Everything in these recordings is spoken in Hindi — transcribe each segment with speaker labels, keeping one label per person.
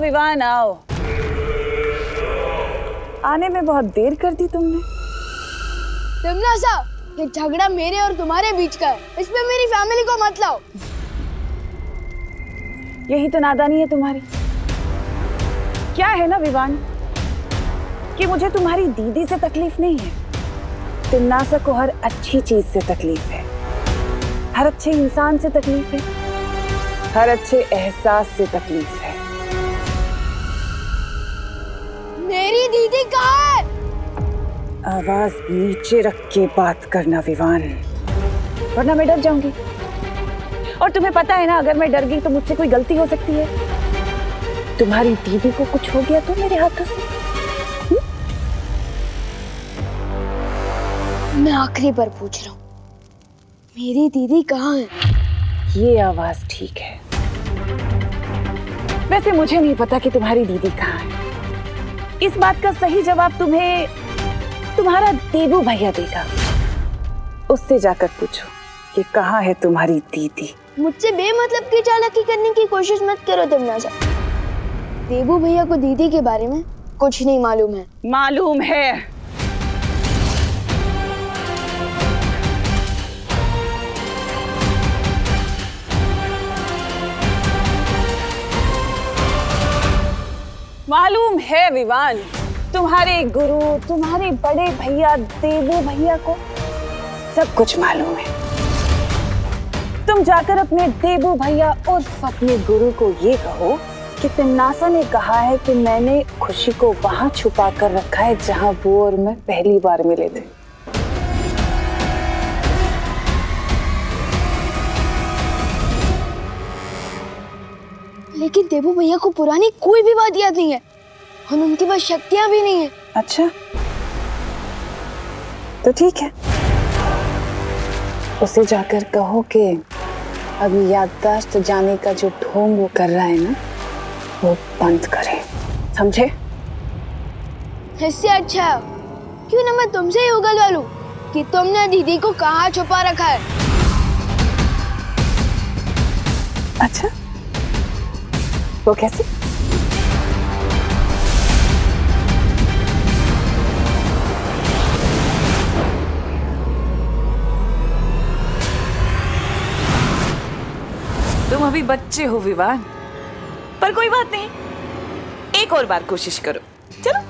Speaker 1: विवान आओ। आने में बहुत देर कर दी तुमने।
Speaker 2: तमन्ना, ये झगड़ा मेरे और तुम्हारे बीच का है, इसमें मेरी फैमिली को मत लाओ।
Speaker 1: यही तो नादानी है तुम्हारी। क्या है ना विवान कि मुझे तुम्हारी दीदी से तकलीफ नहीं है, तमन्ना को हर अच्छी चीज से तकलीफ है, हर अच्छे इंसान से तकलीफ है, हर अच्छे एहसास से तकलीफ है।
Speaker 2: मेरी दीदी कहाँ है?
Speaker 1: आवाज नीचे रख के बात करना विवान, वरना मैं डर जाऊंगी। और तुम्हें पता है ना, अगर मैं डर गई तो मुझसे कोई गलती हो सकती है। तुम्हारी दीदी को कुछ हो गया तो मेरे हाथों से।
Speaker 2: मैं आखिरी बार पूछ रहा हूँ, मेरी दीदी कहाँ है?
Speaker 1: ये आवाज ठीक है। वैसे मुझे नहीं पता कि तुम्हारी दीदी कहाँ है। इस बात का सही जवाब तुम्हें तुम्हारा देबू भैया देगा। उससे जाकर पूछो कि कहाँ है तुम्हारी दीदी।
Speaker 2: मुझसे बेमतलब की चालाकी करने की कोशिश मत करो तमन्ना। देबू भैया को दीदी के बारे में कुछ नहीं मालूम है।
Speaker 1: मालूम है। मालूम है विवान, तुम्हारे गुरु, तुम्हारे बड़े भैया देबू भैया को सब कुछ मालूम है। तुम जाकर अपने देबू भैया और अपने गुरु को ये कहो कि तमन्ना ने कहा है कि मैंने खुशी को वहां छुपा कर रखा है जहां वो और मैं पहली बार मिले थे।
Speaker 2: लेकिन देबू भैया को पुरानी कोई भी बात याद नहीं है और उनके पास शक्तियां भी नहीं है।
Speaker 1: अच्छा, तो ठीक है, उसे जाकर कहो कि अभी याददाश्त जाने का जो ढोंग वो कर रहा है ना, वो बंद करे, समझे?
Speaker 2: इससे अच्छा क्यों ना मैं तुमसे ही उगलवा लूं कि तुमने दीदी को कहाँ छुपा रखा है।
Speaker 1: अच्छा, वो कैसे?
Speaker 3: तुम अभी बच्चे हो विवान, पर कोई बात नहीं, एक और बार कोशिश करो। चलो।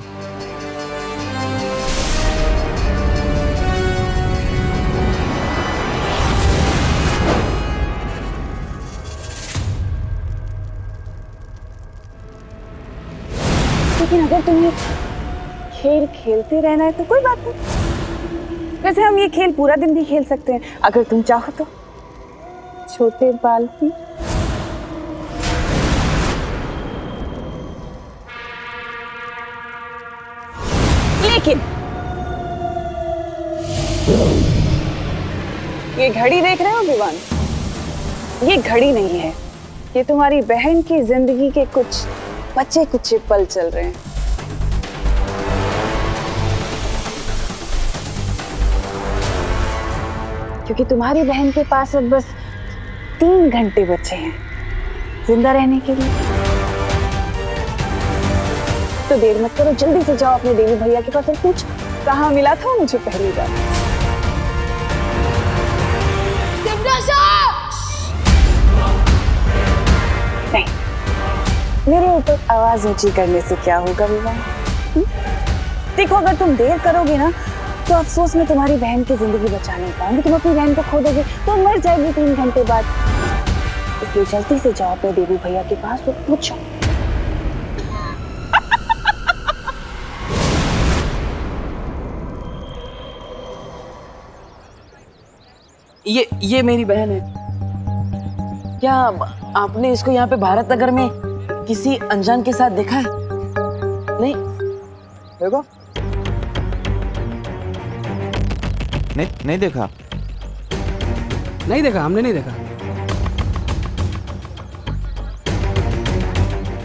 Speaker 1: लेकिन अगर तुम्हें खेल खेलते रहना है तो कोई बात नहीं। वैसे हम ये खेल पूरा दिन भी खेल सकते हैं अगर तुम चाहो तो। छोटे बाल भी। लेकिन ये घड़ी देख रहे हो विवान, ये घड़ी नहीं है, ये तुम्हारी बहन की जिंदगी के कुछ बचे कुछ पल चल रहे हैं। क्योंकि तुम्हारी बहन के पास अब बस 3 घंटे बचे हैं जिंदा रहने के लिए। तो देर मत करो, जल्दी से जाओ अपने देवी भैया के पास और पूछ कहाँ मिला था मुझे पहली बार। नहीं, मेरे ऊपर आवाज ऊंची करने से क्या होगा विवान? देखो, अगर तुम देर करोगे ना तो अफसोस में तुम्हारी बहन की जिंदगी बचा नहीं पाऊंगी। तुम अपनी बहन को खो दोगे तो मर जाएगी 3 घंटे बाद। इसलिए जल्दी से जाओ अपने देवी भैया के पास और पूछो।
Speaker 3: ये मेरी बहन है। क्या आपने इसको यहाँ पे भारत नगर में किसी अनजान के साथ देखा है? नहीं
Speaker 4: देखो, नहीं देखा।
Speaker 5: नहीं देखा, हमने नहीं देखा।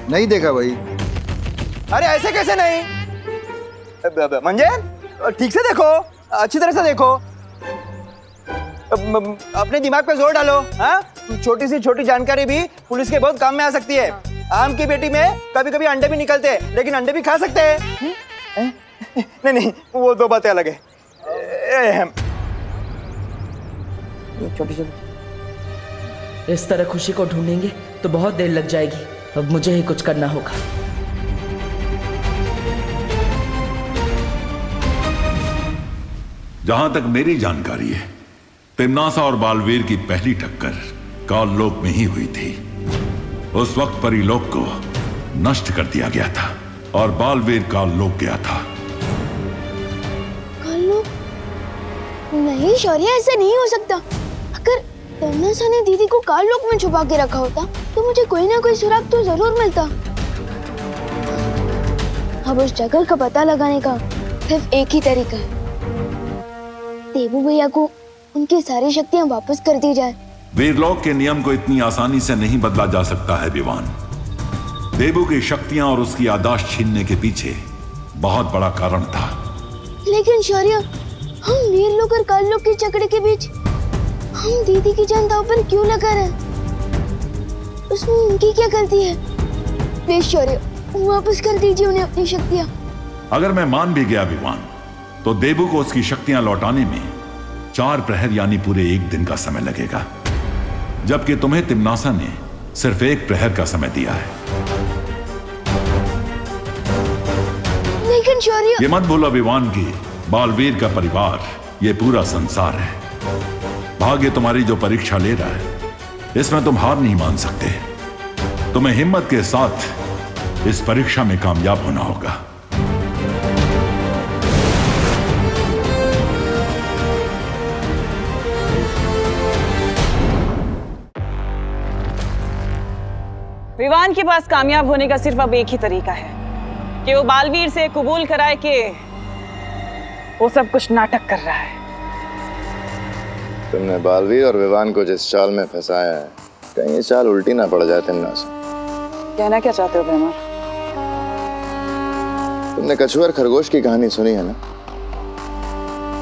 Speaker 4: नहीं देखा भाई।
Speaker 6: अरे ऐसे कैसे नहीं? मंजे, ठीक से देखो, अच्छी तरह से देखो, अपने दिमाग पे जोर डालो। हाँ, छोटी सी छोटी जानकारी भी पुलिस के बहुत काम में आ सकती है। आम की पेटी में कभी कभी अंडे भी निकलते हैं, लेकिन अंडे भी खा सकते हैं। नहीं नहीं, वो दो बातें अलग है।
Speaker 3: छोटी छोटी।
Speaker 7: इस तरह खुशी को ढूंढेंगे तो बहुत देर लग जाएगी। अब मुझे ही कुछ करना होगा।
Speaker 8: जहां तक मेरी जानकारी है, तिम्नासा और बालवीर की पहली टक्कर काललोक में ही हुई थी। उस वक्त परीलोक को नष्ट कर दिया गया था और बालवीर काललोक गया था।
Speaker 2: काललोक? नहीं शौर्य, ऐसा नहीं हो सकता। अगर तिम्नासा ने दीदी को काललोक में छुपा के रखा होता तो मुझे कोई ना कोई सुराग तो जरूर मिलता। अब उस जगह का पता लगाने का सिर्फ एक ही तरीका है, देबू भैया को उनकी सारी शक्तियां वापस कर दी जाए।
Speaker 8: वीरलोक के नियम को इतनी आसानी से नहीं बदला जा सकता है विवान। देबू की शक्तियां और उसकी याददाश्त छीनने के पीछे बहुत बड़ा कारण था।
Speaker 2: लेकिन शौर्य, हम वीरलोक और काललोक के झगड़े के बीच हम दीदी की जान दांव पर क्यों लगा रहे? उसमें उनकी क्या गलती है? प्लीज शौर्य, वापस कर दीजिए उन्हें अपनी शक्तियां।
Speaker 8: अगर मैं मान भी गया विवान, तो देबू को उसकी शक्तियां लौटाने में 4 प्रहर यानी पूरे 1 दिन का समय लगेगा, जबकि तुम्हें तिम्नासा ने सिर्फ 1 प्रहर का समय दिया है।
Speaker 2: लेकिन शौर्य,
Speaker 8: ये मत भूलो विवान की बालवीर का परिवार ये पूरा संसार है। भाग्य तुम्हारी जो परीक्षा ले रहा है, इसमें तुम हार नहीं मान सकते। तुम्हें हिम्मत के साथ इस परीक्षा में कामयाब होना होगा।
Speaker 1: विवान के पास कामयाब होने का सिर्फ अब एक ही तरीका है कि वो बालवीर से कबूल कराए कि वो सब कुछ नाटक कर रहा है।
Speaker 9: तुमने बालवीर और विवान को जिस चाल में फंसाया है, कहीं ये चाल उल्टी ना पड़ जाए तिम्नासा।
Speaker 1: कहना क्या चाहते हो बेमर?
Speaker 9: तुमने कछुआ और खरगोश की कहानी सुनी है ना?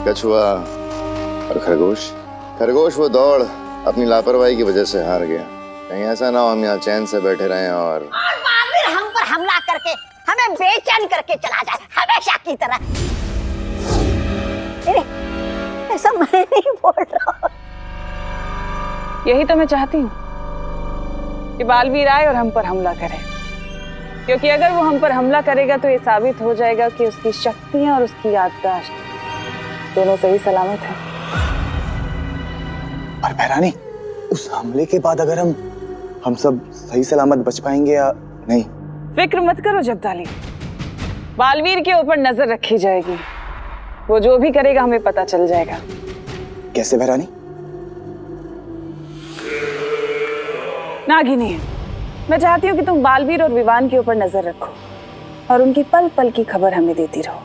Speaker 9: कछुआ और खरगोश। खरगोश वो दौड़ अपनी लापरवाही की वजह से हार गया। कहीं ऐसा ना हो हम यहाँ चैन से बैठे रहें और
Speaker 10: बालवीर हम पर हमला करके हमें बेचैन करके चला जाए हमेशा की तरह। ऐसा मैं नहीं बोल रहा।
Speaker 1: यही तो मैं चाहती हूँ कि बालवीर आए और हम पर हमला करे, क्योंकि अगर वो हम पर हमला करेगा तो ये साबित हो जाएगा कि उसकी शक्तियां और उसकी याददाश्त दोनों सही सलामत है।
Speaker 6: पर भैरानी, उस हमले के बाद अगर हम सब सही सलामत बच पाएंगे या नहीं?
Speaker 1: फिक्र मत करो जब्दाली, बालवीर के ऊपर नजर रखी जाएगी। वो जो भी करेगा हमें पता चल जाएगा।
Speaker 6: कैसे भैरानी?
Speaker 1: नागिनी, मैं चाहती हूँ कि तुम बालवीर और विवान के ऊपर नजर रखो और उनकी पल पल की खबर हमें देती रहो।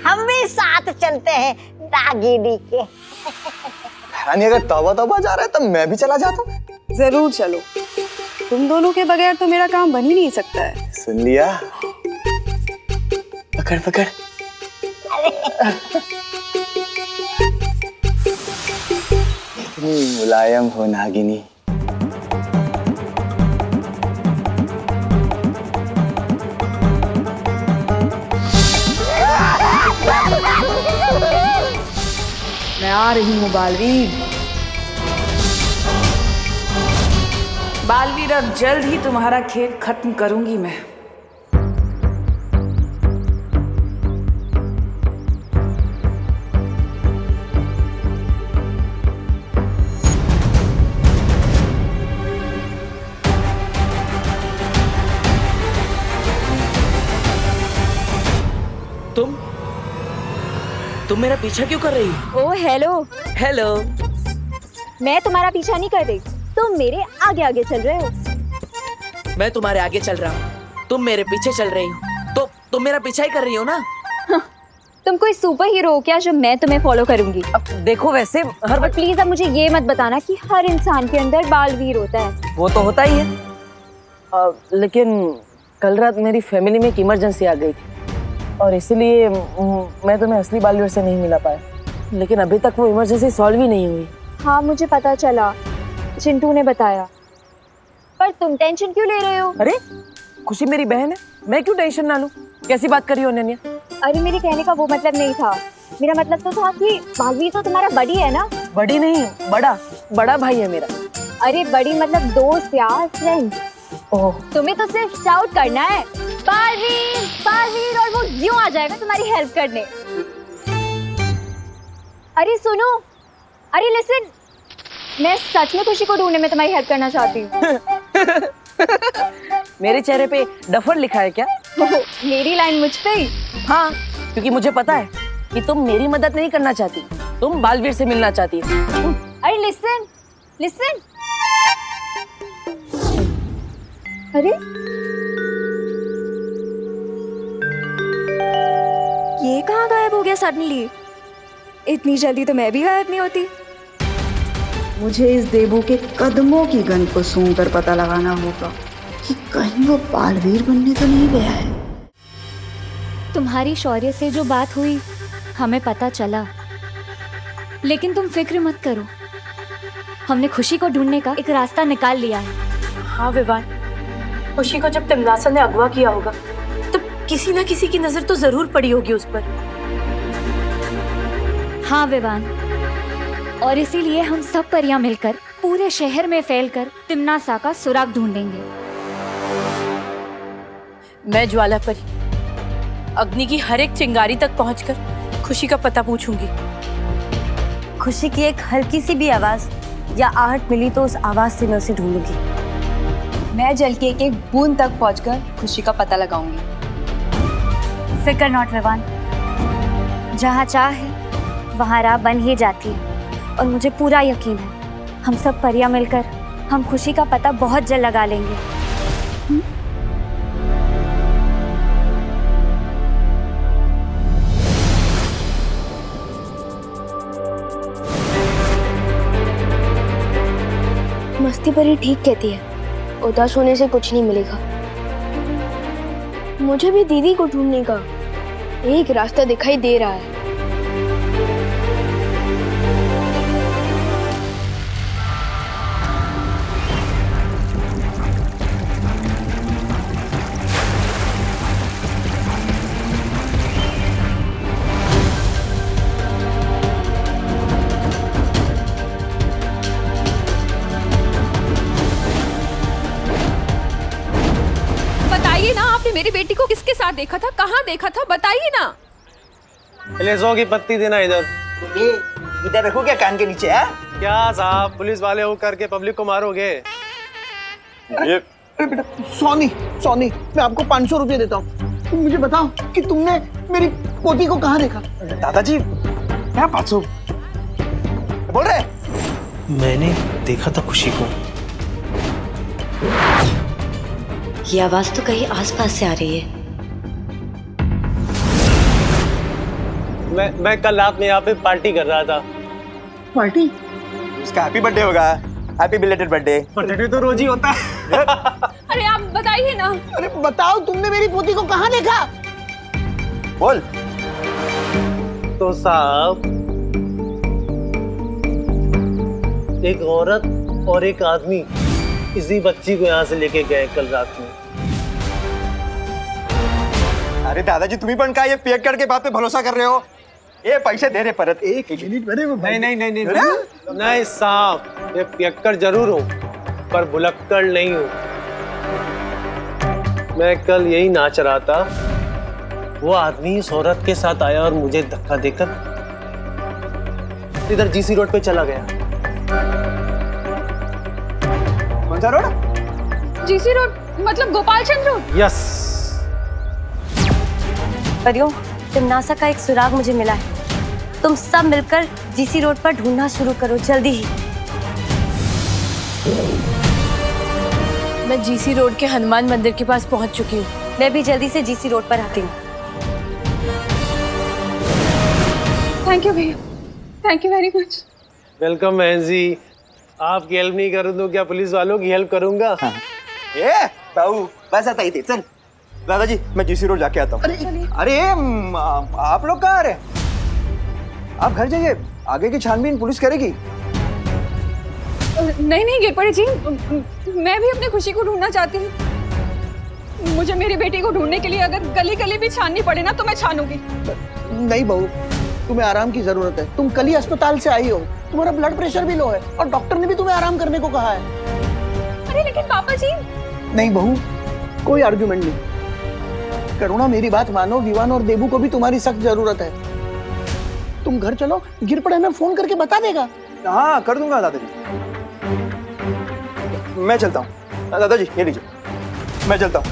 Speaker 10: हम भी साथ चलते हैं नागिनी के।
Speaker 6: भैरानी, अगर तौबा तौबा जा रहा है तो मैं भी चला जाता हूँ।
Speaker 1: जरूर चलो, तुम दोनों के बगैर तो मेरा काम बन ही नहीं सकता है।
Speaker 6: सुन लिया? पकड़ पकड़। इतनी मुलायम हो नागिनी।
Speaker 7: मैं आ रही हूँ बालवीर।
Speaker 1: बालवीर, अब जल्द ही तुम्हारा खेल खत्म करूंगी मैं।
Speaker 7: तुम मेरा पीछा क्यों कर रही हो?
Speaker 11: ओ हेलो।
Speaker 7: हेलो।
Speaker 11: मैं तुम्हारा पीछा नहीं कर रही, तुम मेरे आगे आगे चल रहे हो।
Speaker 7: मैं तुम्हारे आगे चल रहा हूँ, तुम मेरे पीछे चल रही हो, तो तुम मेरा पीछा ही कर रही हो ना?
Speaker 11: तुम कोई सुपर हीरो हो क्या जो मैं तुम्हें फॉलो करूंगी?
Speaker 3: अब देखो, वैसे हर
Speaker 11: और प्लीज अब मुझे ये मत बताना कि हर इंसान के अंदर बालवीर होता है।
Speaker 3: वो तो होता ही है, लेकिन कल रात मेरी फैमिली में एक इमरजेंसी आ गई थी और इसीलिए मैं तुम्हें असली बालवीर से नहीं मिला पाया। लेकिन अभी तक वो इमरजेंसी सॉल्व ही नहीं हुई।
Speaker 11: हाँ मुझे पता चला, चिंटू ने बताया। पर तुम टेंशन क्यों ले रहे हो?
Speaker 3: अरे खुशी मेरी बहन है, मैं क्यों टेंशन ना लूं? कैसी बात करी हो अनन्या?
Speaker 11: अरे मेरे कहने का वो मतलब नहीं था, मेरा मतलब तो था कि बालवीर तो तुम्हारा बड़ी है ना।
Speaker 3: बड़ी नहीं, बड़ा भाई है मेरा।
Speaker 11: अरे बड़ी मतलब दोस्त यार, फ्रेंड।
Speaker 3: ओह,
Speaker 11: तुम्हें तो सिर्फ शाउट करना है बालवीर बालवीर और वो यूं आ जाएगा तुम्हारी हेल्प करने। अरे सुनो, अरे लिसन, मैं सच में खुशी को ढूंढने में तुम्हारी हेल्प करना चाहती हूँ।
Speaker 3: मेरे चेहरे पे डफर लिखा है क्या?
Speaker 11: मेरी लाइन मुझ पे ही।
Speaker 3: हाँ, क्योंकि मुझे पता है कि तुम मेरी मदद नहीं करना चाहती, तुम बालवीर से मिलना चाहती हो।
Speaker 11: अरे लिसन लिसन, अरे ये कहाँ गायब हो गया सडनली? इतनी जल्दी तो मैं भी गायब नहीं होती।
Speaker 12: मुझे इस देबू के कदमों की गंध को सूंघकर पता लगाना होगा कि कहीं वो बालवीर बनने तो नहीं गया है।
Speaker 13: तुम्हारी शौर्य से जो बात हुई हमें पता चला, लेकिन तुम फिक्र मत करो, हमने खुशी को ढूंढने का एक रास्ता निकाल लिया है।
Speaker 14: हाँ विवान, खुशी को जब तिमनासा ने अगवा किया होगा तो किसी न किसी की नजर तो जरूर पड़ी होगी उस पर।
Speaker 13: हाँ विवान, और इसीलिए हम सब परियां मिलकर पूरे शहर में फैलकर तिमनासा का सुराग ढूंढेंगे।
Speaker 14: मैं ज्वाला परी अग्नि की हर एक चिंगारी तक पहुंचकर खुशी का पता पूछूंगी।
Speaker 15: खुशी की एक हल्की सी भी आवाज या आहट मिली तो उस आवाज से मैं उसे ढूंढूंगी।
Speaker 1: मैं जल के एक बूंद तक पहुंचकर खुशी का पता लगाऊंगी।
Speaker 15: फिकर नॉट विवान, जहाँ चाह है वहाँ राह बन ही जाती है, और मुझे पूरा यकीन है हम सब परियां मिलकर हम खुशी का पता बहुत जल्द लगा लेंगे।
Speaker 2: मस्ती परी ठीक कहती है, उदास होने से कुछ नहीं मिलेगा। मुझे भी दीदी को ढूंढने का एक रास्ता दिखाई दे रहा है।
Speaker 16: बताइए ना, आपने मेरी बेटी को किसके साथ देखा था, कहाँ देखा था, बताइए ना।
Speaker 17: एलेसो की पत्ती देना इधर।
Speaker 6: ये इधर रखो क्या कान के नीचे? है
Speaker 17: क्या साहब, पुलिस वाले हो करके पब्लिक को मारोगे?
Speaker 6: अरे बेटा, सोनी मैं आपको 500 रुपये देता हूँ, तुम मुझे बताओ कि तुमने मेरी पोती को कहाँ देखा? दादाजी क्या 500 बोल रहे?
Speaker 17: मैंने देखा था खुशी को।
Speaker 15: ये आवाज तो कहीं आसपास से आ रही है।
Speaker 17: मैं कल रात में यहाँ पे पार्टी कर रहा था।
Speaker 6: पार्टी? उसका हैप्पी बर्थडे होगा। Happy belated birthday. बर्थडे तो रोज ही होता है।
Speaker 16: अरे आप बताइए ना।
Speaker 6: अरे बताओ, तुमने मेरी पोती को कहाँ देखा? बोल।
Speaker 17: तो साहब, एक औरत और एक आदमी इसी बच्ची को यहाँ से लेके गए कल रात में।
Speaker 6: अरे दादाजी, तुम्ही पण काय ये पियक्कड़ के बात पे भरोसा कर रहे हो? ये पैसे दे रहे परत। एक मिनट
Speaker 17: नहीं साहब, ये पियक्कड़ जरूर हूँ पर भुलक्कड़ नहीं हूँ। मैं कल यही नाच रहा था, वो आदमी इस औरत के साथ आया और मुझे धक्का देकर इधर जीसी रोड पे चला गया।
Speaker 6: कौन सा रोड?
Speaker 16: जीसी रोड मतलब गोपाल चंद्र रोड?
Speaker 17: यस।
Speaker 15: परियों, तिमनासा का एक सुराग मुझे मिला है, तुम सब मिलकर जीसी रोड पर ढूंढना शुरू करो जल्दी ही।
Speaker 14: मैं जीसी रोड के हनुमान मंदिर के पास पहुंच चुकी हूँ।
Speaker 15: मैं भी जल्दी से जीसी रोड पर आती हूँ।
Speaker 16: थैंक यू भैया, thank you very much.
Speaker 17: Welcome बहन जी। आपकी हेल्प नहीं करूँ तो क्या पुलिस वालों की हेल्प करूंगा?
Speaker 6: ए बाबू, बस आता ही थे। चल दादाजी, मैं जीसी रोड जाके आता हूँ। अरे आप लोग कहाँ आ रहे? आप घर जाइए, आगे की छानबीन पुलिस करेगी।
Speaker 16: नहीं नहीं गिरपड़े जी, मैं भी अपनी खुशी को ढूंढना चाहती हूँ। मुझे मेरी बेटी को ढूंढने के लिए अगर गली गली भी छाननी पड़े ना तो मैं छानूंगी।
Speaker 6: नहीं बहू, तुम्हें आराम की जरूरत है। तुम कल ही अस्पताल से आई हो, तुम्हारा ब्लड प्रेशर भी लो है और डॉक्टर ने भी तुम्हें आराम करने को कहा है।
Speaker 16: अरे लेकिन पापा जी।
Speaker 6: नहीं बहू, कोई आर्गुमेंट नहीं। करुणा मेरी बात मानो, विवान और देबू को भी तुम्हारी सख्त जरूरत है। तुम घर चलो, गिरपड़े में फोन करके बता देगा।
Speaker 4: हाँ कर दूंगा दादाजी। मैं चलता हूँ दादाजी, ये लीजिए, मैं चलता हूँ।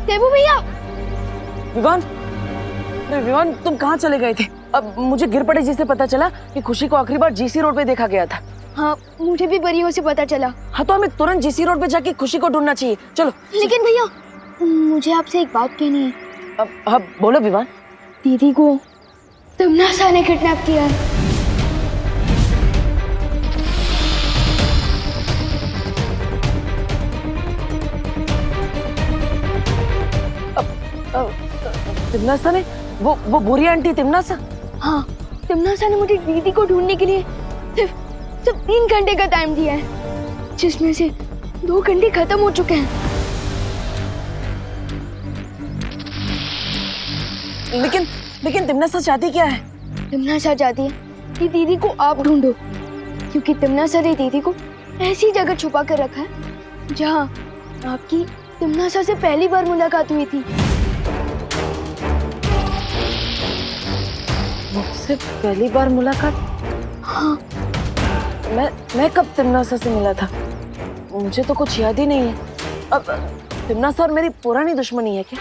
Speaker 2: देबू भैया।
Speaker 3: विवान, अरे विवान तुम कहाँ चले गए थे? अब मुझे गिरपड़े जी से पता चला कि खुशी को आखिरी बार जीसी रोड पे देखा गया था।
Speaker 2: हाँ, मुझे भी परियों से पता चला।
Speaker 3: हाँ तो हमें तुरंत जीसी रोड पे जाके खुशी को ढूंढना चाहिए। चलो।
Speaker 2: लेकिन भैया, मुझे आपसे एक बात कहनी है।
Speaker 3: अब बोलो विवान।
Speaker 2: दीदी को तमन्ना ने किडनैप किया है।
Speaker 3: तिमनासा ने? वो बुरी आंटी तिमनासा?
Speaker 2: हाँ, तिमनासा ने मुझे दीदी को ढूंढने के लिए सिर्फ 3 घंटे का टाइम दिया है, जिसमें से 2 घंटे खत्म हो चुके हैं।
Speaker 3: लेकिन तिमनासा चाहती क्या है?
Speaker 2: तिमनासा चाहती है कि दीदी को आप ढूंढो, क्योंकि तिमनासा ने दीदी को ऐसी जगह छुपा कर रखा है जहाँ आपकी तिमनासा से पहली बार मुलाकात हुई थी।
Speaker 3: मुझसे पहली बार मुलाकात?
Speaker 2: हाँ।
Speaker 3: मैं कब तिमनासा से मिला था? मुझे तो कुछ याद ही नहीं है। अब तिमनासा और मेरी पुरानी दुश्मनी है क्या?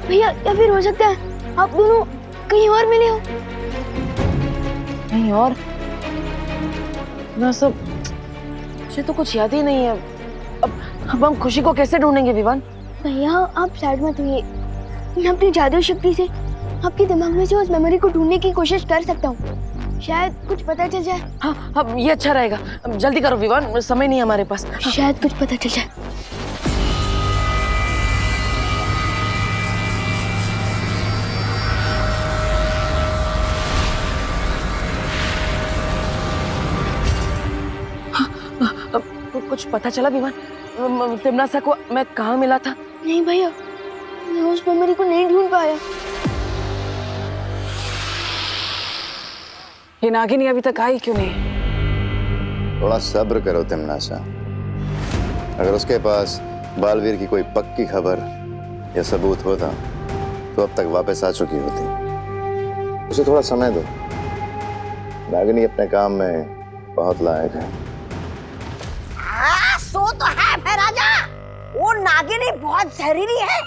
Speaker 2: भैया, या फिर हो सकता है आप दोनों कहीं और मिले हो।
Speaker 3: कहीं और? ना सब, मुझे तो कुछ याद ही नहीं है। अब हम खुशी को कैसे ढूंढेंगे विवान?
Speaker 2: भैया आप साइड मत होइए, मैं अपनी जादू शक्ति से आपके दिमाग में से उस मेमोरी को ढूंढने की कोशिश कर सकता हूँ। शायद कुछ पता चल जाए।
Speaker 3: हाँ, ये अच्छा रहेगा। जल्दी करो विवान, समय नहीं है हमारे पास।
Speaker 2: शायद कुछ पता चल जाए।
Speaker 3: कुछ पता चला विवान? तिमनासा को मैं कहाँ मिला था?
Speaker 2: नहीं भैया, मैं उस मेमोरी को नहीं ढूंढ पाया।
Speaker 3: ये नागिनी अभी तक आई क्यों नहीं?
Speaker 9: थोड़ा सब्र करो तिमनासा। अगर उसके पास बालवीर की कोई पक्की खबर या सबूत होता तो अब तक वापस आ चुकी होती। उसे थोड़ा समय दो। नागिनी अपने काम में बहुत लायक है।
Speaker 10: हाँ, सो तो है फिर राजा। वो नागिनी बहुत जहरीली है।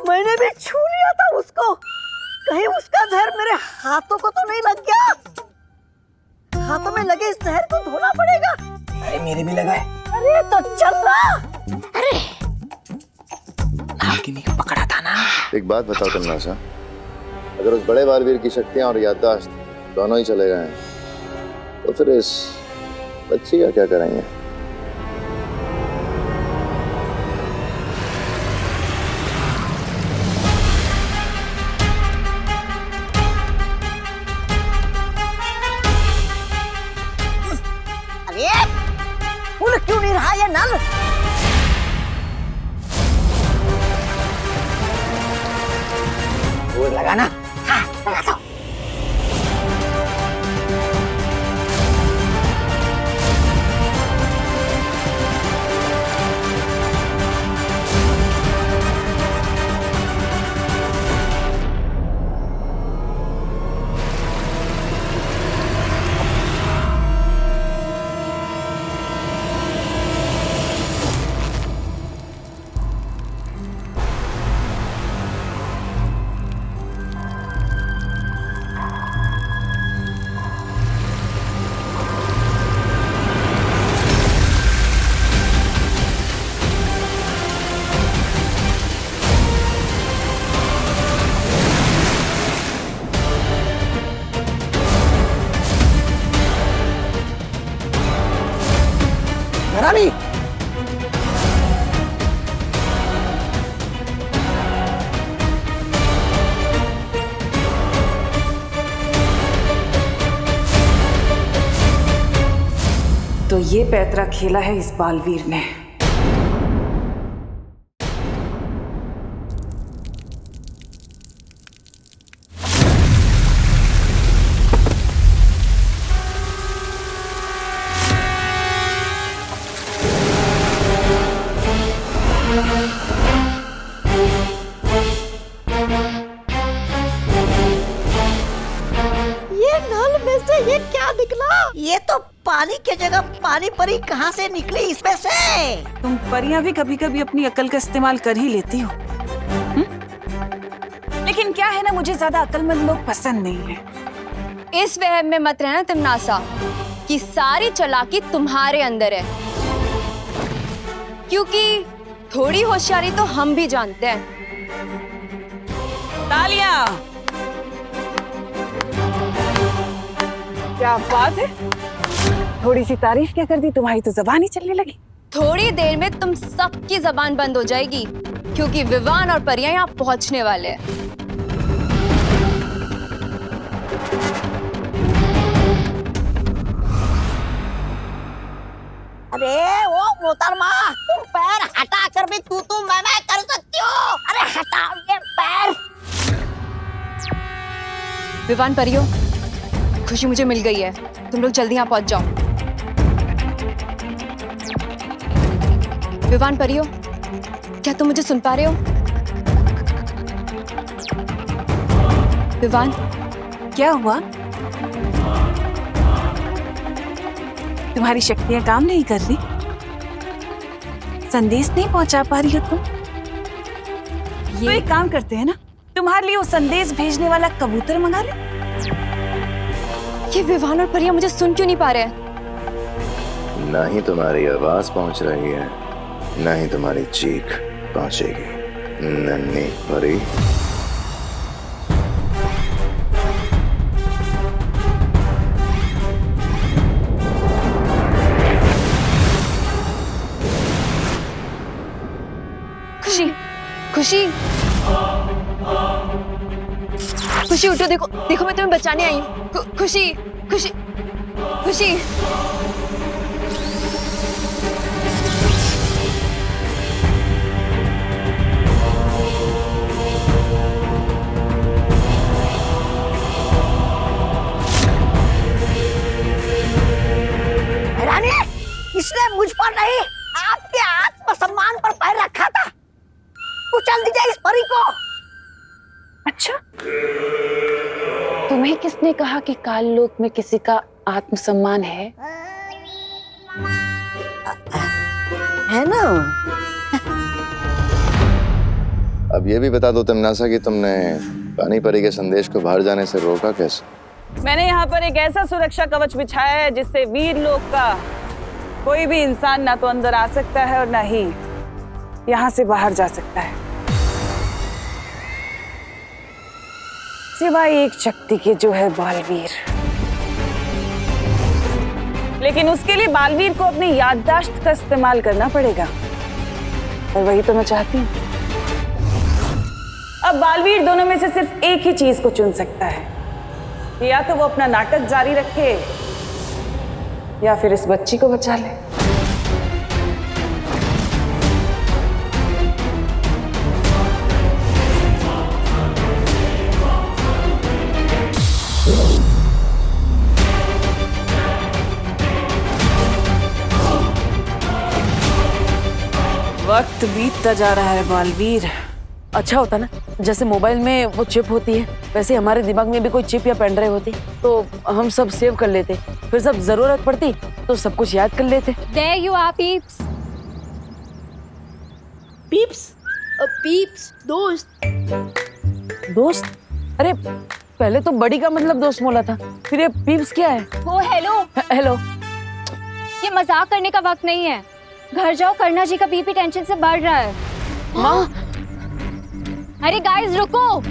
Speaker 10: मैंने भी छू लिया था उसको। कहीं उसका जहर मेरे हाथों को तो नहीं लग गया? हाथों में लगे इस जहर को धोना पड़ेगा।
Speaker 6: अरे मेरे भी लगा है।
Speaker 10: अरे तो चल रहा। अरे
Speaker 6: नागिनी को पकड़ा था ना।
Speaker 9: एक बात बताओ तिमनासा, अगर उस बड़े बालवीर की शक्तियां और याददाश्त दोनों ही चले गए तो फिर इस बच्ची का क्या करेंगे?
Speaker 10: अरे खुल क्यों नहीं रहा ये नल?
Speaker 6: वो लगाना।
Speaker 10: हाँ, लगाता हूँ।
Speaker 1: तो ये पैतरा खेला है इस बालवीर ने।
Speaker 10: ये नल में से ये क्या निकला? ये तो पानी की जगह पानी परी कहाँ से निकली इसमें से?
Speaker 1: तुम परियां भी कभी कभी अपनी अकल का इस्तेमाल कर ही लेती हो। लेकिन क्या है ना, मुझे ज्यादा अकलमंद लोग पसंद नहीं है।
Speaker 11: इस वहम में मत रहना तिमनासा कि सारी चालाकी तुम्हारे अंदर है, क्योंकि थोड़ी होशियारी तो हम भी जानते हैं।
Speaker 1: तालियां! क्या बात है, थोड़ी सी तारीफ क्या कर दी, तुम्हारी तो जबान ही चलने लगी।
Speaker 11: थोड़ी देर में तुम सबकी जबान बंद हो जाएगी, क्योंकि विवान और परियां यहाँ पहुंचने वाले हैं।
Speaker 10: अरे वो मोहतरमा, तुम पैर हटा कर भी तू मैं कर सकती हो। अरे हटाओ ये पैर।
Speaker 11: विवान परियो, खुशी मुझे मिल गई है, तुम लोग जल्दी यहाँ पहुंच जाओ। विवान परियो, क्या तुम मुझे सुन पा रहे हो? विवान,
Speaker 1: क्या हुआ? तुम्हारी शक्तियां काम नहीं कर रही? संदेश नहीं पहुंचा पा रही हो तुम? तो एक काम करते हैं ना, तुम्हारे लिए वो संदेश भेजने वाला कबूतर मंगा ले।
Speaker 11: ये विवान और परिया मुझे सुन क्यों नहीं पा रहे?
Speaker 9: ना ही तुम्हारी आवाज पहुंच रही है, ना ही तुम्हारी चीख पहुंचेगी। नन्ही परी,
Speaker 11: खुशी, खुशी, खुशी उठो, देखो देखो मैं तुम्हें बचाने आई हूँ। खुशी, खुशी, खुशी।
Speaker 10: रानी, इसने मुझ पर नहीं आपके आत्मसम्मान पर पैर रखा था। कुचल दीजिए इस परी को।
Speaker 1: अच्छा, तुम्हें किसने कहा कि काल लोक में किसी का आत्मसम्मान है?
Speaker 10: है ना?
Speaker 9: अब ये भी बता दो तिमनासा कि तुमने पानी परी के संदेश को बाहर जाने से रोका कैसे?
Speaker 1: मैंने यहाँ पर एक ऐसा सुरक्षा कवच बिछाया है जिससे वीर लोक का कोई भी इंसान ना तो अंदर आ सकता है और ना ही यहाँ से बाहर जा सकता है, सिवाय एक शक्ति के जो है बालवीर। लेकिन उसके लिए बालवीर को अपनी याददाश्त का इस्तेमाल करना पड़ेगा, और वही तो मैं चाहती हूँ। अब बालवीर दोनों में से सिर्फ एक ही चीज को चुन सकता है, या तो वो अपना नाटक जारी रखे या फिर इस बच्ची को बचा ले। वक्त बीतता जा रहा है बालवीर।
Speaker 3: अच्छा होता ना, जैसे मोबाइल में वो चिप होती है, वैसे हमारे दिमाग में भी कोई चिप या पेन ड्राइव होती तो हम सब सेव कर लेते, फिर जब जरूरत पड़ती तो सब कुछ याद कर लेते।
Speaker 11: There you are, peeps.
Speaker 3: Peeps?
Speaker 11: Peeps, दोस्त।
Speaker 3: दोस्त? अरे पहले तो बड़ी का मतलब दोस्त बोला था, फिर ये पीप्स क्या है?
Speaker 11: ओ हेलो।
Speaker 3: हेलो।
Speaker 11: ये मजाक करने का वक्त नहीं है, घर जाओ, करना जी का बीपी टेंशन से बढ़ रहा है।
Speaker 3: माँ,
Speaker 11: अरे गाइस रुको,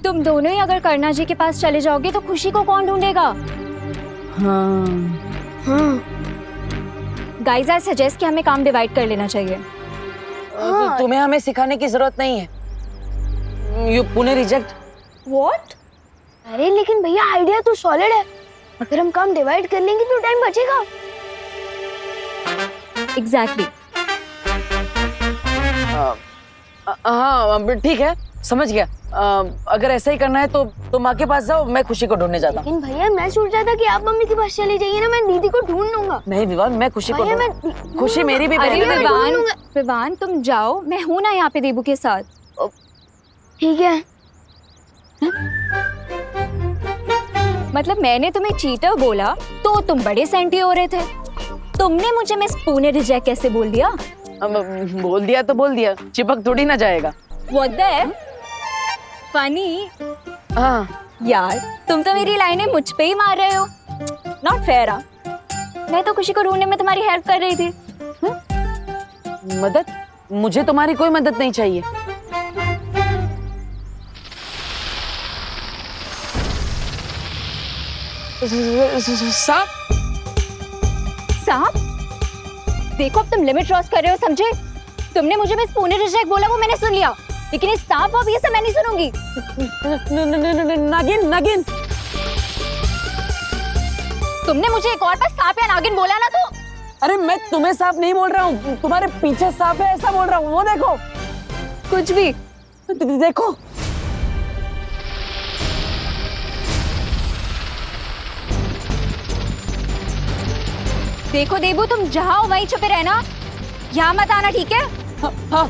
Speaker 11: तुम दोनों ही अगर करना जी के पास चले जाओगे तो खुशी को कौन ढूंढेगा?
Speaker 3: हाँ।
Speaker 11: गाइस आई सजेस्ट कि हमें काम डिवाइड कर लेना चाहिए।
Speaker 3: तो तुम्हें हमें सिखाने की जरूरत नहीं है। You Pune reject.
Speaker 2: व्हाट? अरे लेकिन भैया आइडिया तो सॉलिड है। अगर हम काम डिवाइड कर लेंगे तो टाइम बचेगा।
Speaker 13: एग्जैक्टली।
Speaker 3: हाँ ठीक है, समझ गया। अगर ऐसा ही करना है तो तुम माँ के पास जाओ, मैं खुशी को ढूंढने जाता हूँ।
Speaker 2: लेकिन भैया मैं सोच रहा था कि आप मम्मी के पास चले जाइए ना, मैं दीदी को ढूंढ लूंगा।
Speaker 3: नहीं विवान, मैं खुशी को खुशी मेरी भी
Speaker 13: अरे
Speaker 3: बहन है।
Speaker 13: विवान तुम जाओ, मैं हूं ना यहाँ पे देबू के साथ।
Speaker 2: ठीक है।
Speaker 13: मतलब मैंने तुम्हें चीटर बोला तो तुम बड़े सेंटी हो रहे थे। तुमने मुझे मिस पुणे रिजेक्ट कैसे बोल दिया?
Speaker 3: बोल दिया तो बोल दिया, चिपक थोड़ी ना जाएगा।
Speaker 13: What the funny.
Speaker 3: हाँ
Speaker 13: यार तुम तो मेरी लाइनें मुझ पे ही मार रहे हो। Not fair. मैं तो खुशी को ढूंढने में तुम्हारी हेल्प कर रही थी।
Speaker 3: मदद? मुझे तुम्हारी कोई मदद नहीं चाहिए।
Speaker 13: सांप? सांप? देखो अब तुम लिमिट क्रॉस कर रहे हो, समझे? तुमने मुझे बस पुणे रिजेक्ट बोला, वो मैंने सुन लिया, लेकिन इस सांप अब ये सब मैं नहीं सुनूंगी।
Speaker 3: नागिन नागिन।
Speaker 13: तुमने मुझे एक और बार सांप या नागिन बोला ना तो।
Speaker 3: अरे मैं तुम्हें सांप नहीं बोल रहा हूँ, तुम्हारे पीछे सांप है ऐसा बोल रहा हूँ। वो देखो।
Speaker 13: कुछ भी
Speaker 3: देखो।
Speaker 13: देखो देबू, तुम जहाँ हो वहीं छुपे रहना, यहाँ मत आना, ठीक है?
Speaker 3: हाँ।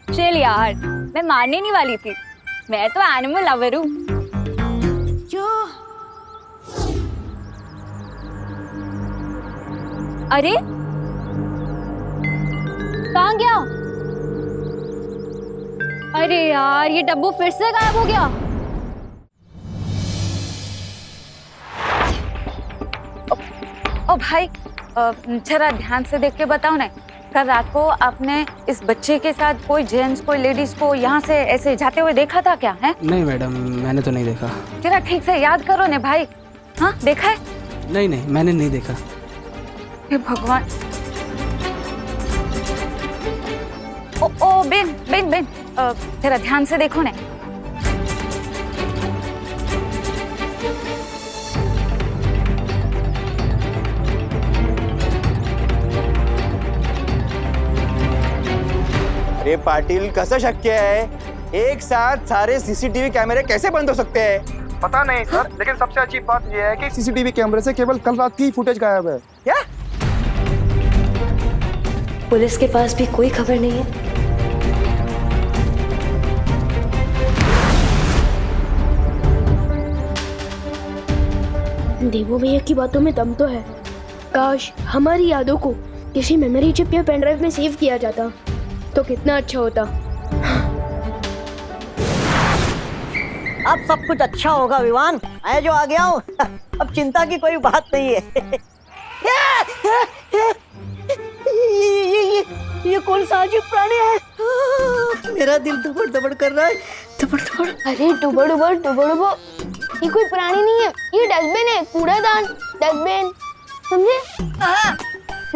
Speaker 13: चल यार, मैं मारने नहीं वाली थी, मैं तो एनिमल लवर हूँ। अरे कहाँ गया? अरे यार ये डब्बू फिर से गायब हो गया।
Speaker 15: ओ भाई, जरा ध्यान से देख के बताओ ना, कल रात को आपने इस बच्चे के साथ कोई जेंट्स कोई लेडीज को यहाँ से ऐसे जाते हुए देखा था क्या? है
Speaker 5: नहीं मैडम, मैंने तो नहीं देखा।
Speaker 15: जरा ठीक से याद करो ने भाई। हाँ देखा है?
Speaker 5: नहीं नहीं, मैंने नहीं देखा।
Speaker 15: हे भगवान। ओ बेन बेन बेन, जरा ध्यान से देखो ने।
Speaker 4: अरे पाटिल, कसं शक्य है? एक साथ सारे सीसीटीवी कैमरे कैसे बंद हो सकते हैं?
Speaker 6: पता नहीं सर, लेकिन सबसे अच्छी बात यह है कि सीसीटीवी कैमरे से केवल कल रात की फुटेज गायब है।
Speaker 4: क्या?
Speaker 14: पुलिस के पास भी कोई खबर नहीं है।
Speaker 2: देवो भैया की बातों में दम तो है। काश हमारी यादों को किसी मेमोरी चिप या पेन ड्राइव में सेव किया जाता तो कितना अच्छा होता।
Speaker 10: अब सब कुछ अच्छा होगा विवान, मैं जो आ गया हूँ। अब चिंता की कोई बात नहीं है। ये कौन सा अजीब प्राणी है? मेरा दिल धड़बड़ धड़बड़ कर रहा है, धड़बड़ धड़बड़।
Speaker 2: अरे डुबो डुबो डुबो डुबो, ये कोई प्राणी नहीं है, ये डस्टबिन है, कूड़ादान। डस्टबिन समझे?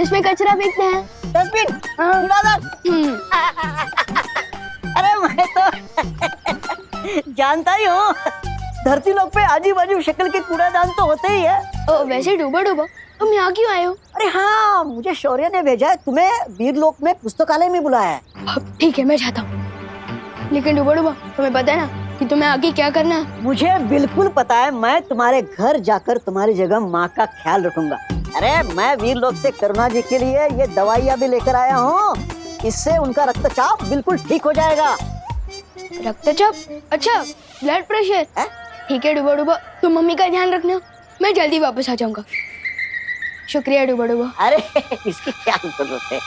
Speaker 2: इसमें कचरा फेंकते हैं।
Speaker 10: डस्टबिन, कूड़ादान। अरे मैं तो जानता ही हूँ, धरती लोक पे आजू बाजू शक्ल के कूड़ादान तो होते ही है।
Speaker 2: वैसे डुबो डुबो, तुम यहाँ क्यों आए हो?
Speaker 10: अरे हाँ, मुझे शौर्य ने भेजा है, तुम्हें वीरलोक में पुस्तकालय में बुलाया है।
Speaker 2: ठीक है, मैं जाता हूँ। लेकिन डुबो डुबो, तुम्हें पता है ना कि तुम्हें आगे क्या करना है?
Speaker 10: मुझे बिल्कुल पता है, मैं तुम्हारे घर जाकर तुम्हारी जगह माँ का ख्याल रखूंगा। अरे मैं वीरलोक से करुणा जी के लिए ये दवाइयाँ भी लेकर आया हूँ, इससे उनका रक्तचाप बिल्कुल ठीक हो जाएगा।
Speaker 2: रक्तचाप? अच्छा, ब्लड प्रेशर। ठीक है डुबो डुबो, तुम मम्मी का ध्यान रखना, मैं जल्दी वापस आ जाऊंगा। शुक्रिया डुबो डुबो।
Speaker 10: अरे इसकी क्या जरूरत है?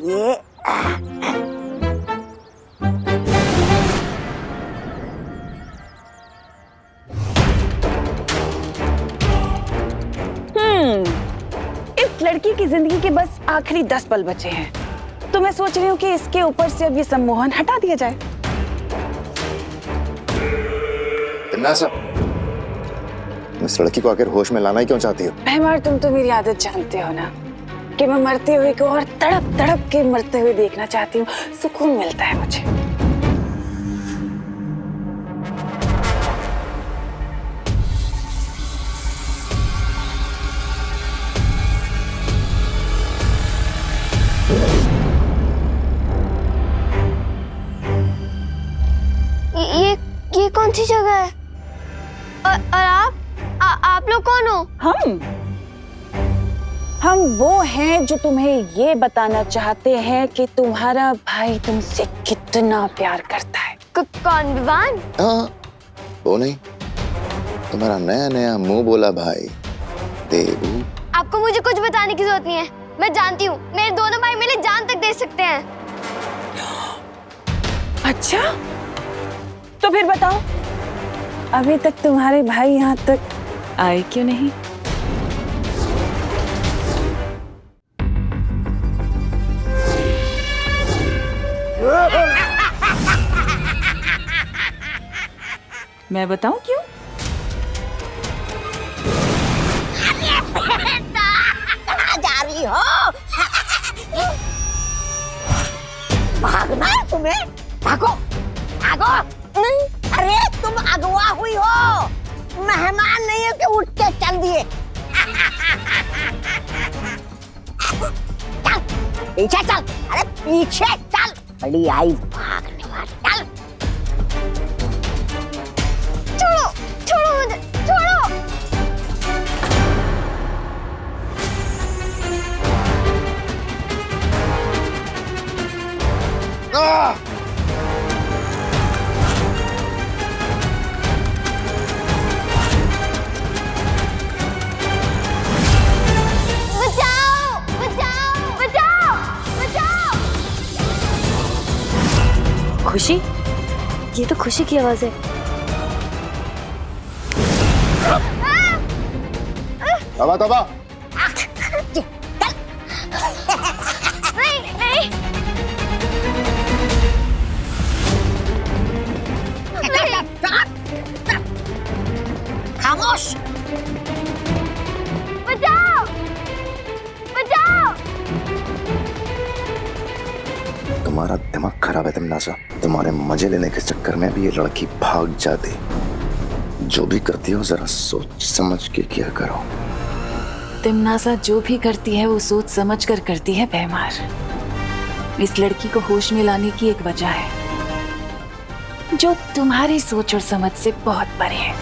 Speaker 10: ये
Speaker 1: इस लड़की की जिंदगी के बस आखिरी 10 पल बचे हैं, तो मैं सोच रही हूँ कि इसके ऊपर से अब ये सम्मोहन हटा दिया जाए।
Speaker 9: इस लड़की को आखिर होश में लाना ही क्यों चाहती हो?
Speaker 1: भैमार, तुम तो मेरी आदत जानते हो ना कि मैं मरते हुए को और तड़प तड़प के मरते हुए देखना चाहती हूँ। सुकून मिलता है मुझे।
Speaker 2: ये कौन सी जगह है? और आप लोग कौन हो?
Speaker 1: हम वो हैं जो तुम्हें ये बताना चाहते हैं कि तुम्हारा भाई तुमसे कितना प्यार करता है।
Speaker 2: कौन, विवान?
Speaker 9: हाँ, वो नहीं, तुम्हारा नया नया मुंह बोला भाई देबू।
Speaker 2: आपको मुझे कुछ बताने की जरूरत नहीं है, मैं जानती हूँ मेरे दोनों भाई मेरे जान तक दे सकते हैं।
Speaker 1: अच्छा, तो फिर बताओ, अभी तक तुम्हारे भाई यहाँ तक आए क्यों नहीं? मैं बताऊं क्यों?
Speaker 10: कहाँ जा रही हो? भागना है तुम्हें? भागो, भागो। नहीं, अरे तुम अगवा हुई हो, मेहमान नहीं हो कि उठ के चल दिए। चल पीछे चल, अरे पीछे चल, बड़ी आई भागने वाली। चल,
Speaker 2: छोड़ो, छोड़ो मुझे, छोड़ो। बचाओ, बचाओ, बचाओ, बचाओ।
Speaker 15: खुशी, ये तो खुशी की आवाज है।
Speaker 9: तबा तबा।
Speaker 2: नहीं, नहीं।
Speaker 10: खामोश।
Speaker 2: बचाओ, बचाओ।
Speaker 9: तुम्हारा दिमाग खराब है तिमनासा। तुम्हारे मजे लेने के चक्कर में भी ये लड़की भाग जाती। जो भी करती हो जरा सोच समझ के किया करो।
Speaker 1: तिमनासा जो भी करती है वो सोच समझ कर करती है भैमार। इस लड़की को होश में लाने की एक वजह है जो तुम्हारी सोच और समझ से बहुत परे है।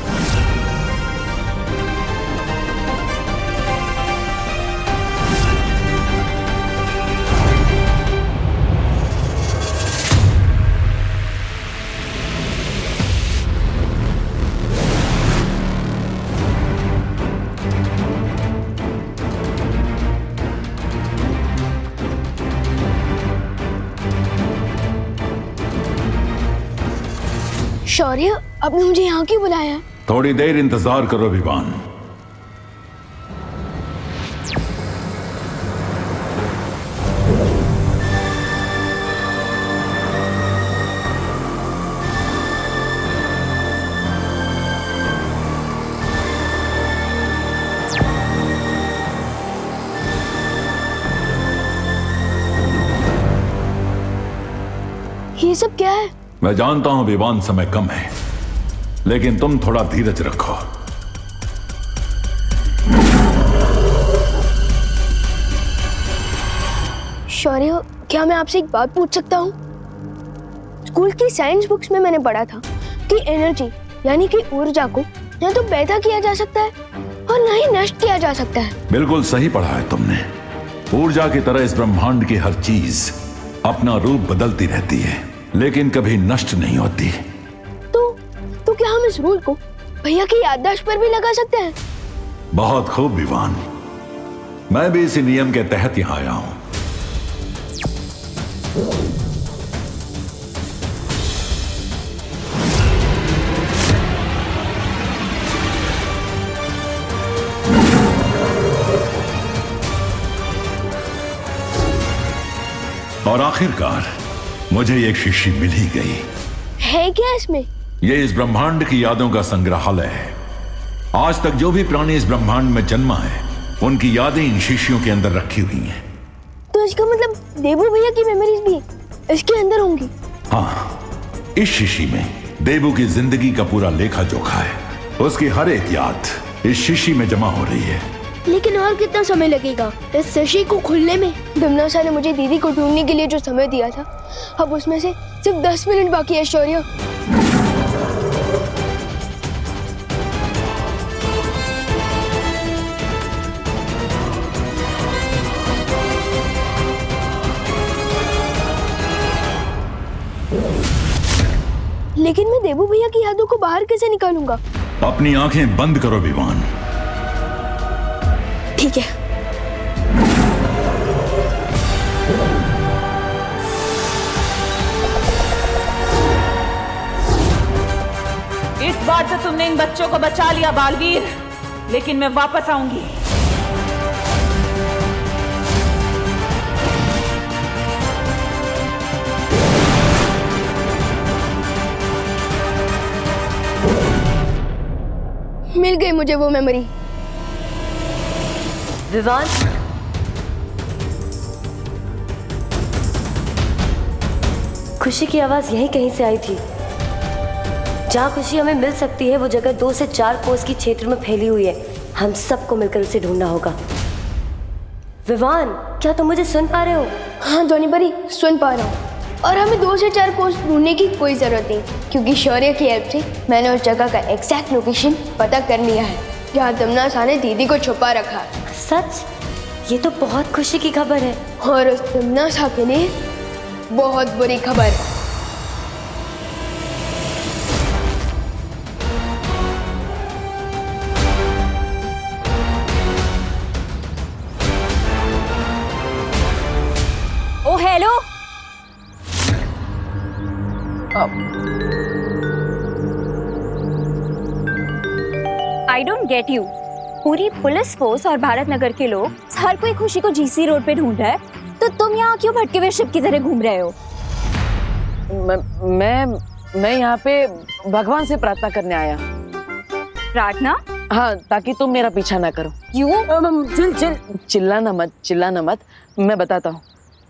Speaker 2: शौर्य, आपने मुझे यहाँ क्यों बुलाया?
Speaker 8: थोड़ी देर इंतजार करो विवान।
Speaker 2: ये सब क्या है?
Speaker 8: मैं जानता हूं विवान समय कम है, लेकिन तुम थोड़ा धीरज रखो।
Speaker 2: शौर्य, क्या मैं आपसे एक बात पूछ सकता हूँ? स्कूल की साइंस बुक्स में मैंने पढ़ा था कि एनर्जी यानी कि ऊर्जा को न तो पैदा किया जा सकता है और न ही नष्ट किया जा सकता है।
Speaker 8: बिल्कुल सही पढ़ा है तुमने। ऊर्जा की तरह इस ब्रह्मांड की हर चीज अपना रूप बदलती रहती है, लेकिन कभी नष्ट नहीं होती।
Speaker 2: तो क्या हम इस रूल को भैया की याददाश्त पर भी लगा सकते हैं?
Speaker 8: बहुत खूब विवान, मैं भी इसी नियम के तहत यहां आया हूं। और आखिरकार मुझे एक शीशी मिल ही गई।
Speaker 2: है क्या इसमें?
Speaker 8: ये इस ब्रह्मांड की यादों का संग्रहालय है। आज तक जो भी प्राणी इस ब्रह्मांड में जन्मा है उनकी यादें इन शीशियों के अंदर रखी हुई हैं।
Speaker 2: तो इसका मतलब देबू भैया की मेमोरीज भी इसके अंदर होंगी?
Speaker 8: हाँ, इस शीशी में देबू की जिंदगी का पूरा लेखा जोखा है। उसकी हर एक याद इस शीशी में जमा हो रही है।
Speaker 2: लेकिन और कितना समय लगेगा इस शीशी को खुलने में? दमनासा ने मुझे दीदी को ढूंढने के लिए जो समय दिया था, अब उसमें से सिर्फ 10 मिनट बाकी है शौर्य। लेकिन मैं देबू भैया की यादों को बाहर कैसे निकालूंगा?
Speaker 8: अपनी आंखें बंद करो विवान।
Speaker 2: ठीक है।
Speaker 18: इस बार तो तुमने इन बच्चों को बचा लिया बालवीर, लेकिन मैं वापस आऊंगी।
Speaker 2: मिल गई मुझे वो मेमोरी।
Speaker 15: विवान, खुशी की आवाज यहीं कहीं से आई थी। जहाँ खुशी हमें मिल सकती है वो जगह 2 से 4 कोस की क्षेत्र में फैली हुई है। हम सबको मिलकर उसे ढूंढना होगा। विवान, क्या तुम मुझे सुन पा रहे हो?
Speaker 2: हाँ ध्वनि परी, सुन पा रहा हूँ। और हमें 2 से 4 कोस ढूंढने की कोई जरूरत नहीं, क्योंकि शौर्य की हेल्प से मैंने उस जगह का एग्जैक्ट लोकेशन पता कर लिया है जहाँ दमनासा ने दीदी को छुपा रखा है।
Speaker 15: सच? ये तो बहुत खुशी की खबर है।
Speaker 2: और उस दमनासा के लिए बहुत बुरी खबर।
Speaker 13: Oh hello, I don't get you. पूरी पुलिस फोर्स और भारत नगर के लोग, हर कोई खुशी को जीसी रोड पे ढूंढ रहा है, तो तुम यहाँ क्यों भटके हुए शिप की तरह घूम रहे हो?
Speaker 3: मैं यहाँ पे भगवान से प्रार्थना करने आया।
Speaker 13: प्रार्थना?
Speaker 3: हाँ, ताकि तुम मेरा पीछा ना करो।
Speaker 13: क्यों?
Speaker 3: चिल्लाना मत। मैं बताता हूँ।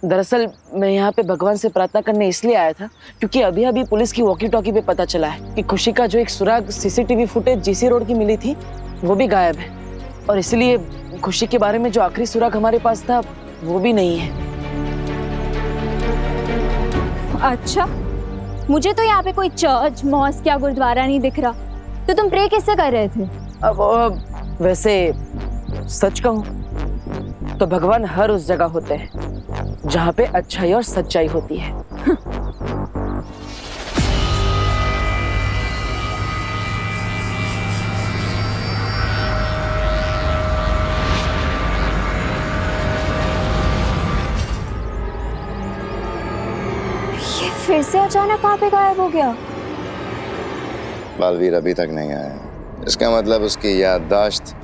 Speaker 3: दरअसल मैं यहाँ पे भगवान से प्रार्थना करने इसलिए आया था क्योंकि अभी अभी पुलिस की वॉकी टॉकी पे पता चला है कि खुशी का जो एक सुराग सीसीटीवी फुटेज जीसी रोड की मिली थी वो भी गायब है, और इसलिए खुशी के बारे में जो आखिरी सुराग हमारे पास था वो भी नहीं है।
Speaker 13: अच्छा, मुझे तो यहाँ पे कोई चर्च, मॉस्क या गुरुद्वारा नहीं दिख रहा, तो तुम प्रे किससे कर रहे थे?
Speaker 3: अब वैसे सच कहूँ तो भगवान हर उस जगह होते हैं जहाँ पे अच्छाई और सच्चाई होती है।
Speaker 13: ये फिर से अचानक कहाँ पे गायब हो गया?
Speaker 9: बालवीर अभी तक नहीं आया, इसका मतलब उसकी याददाश्त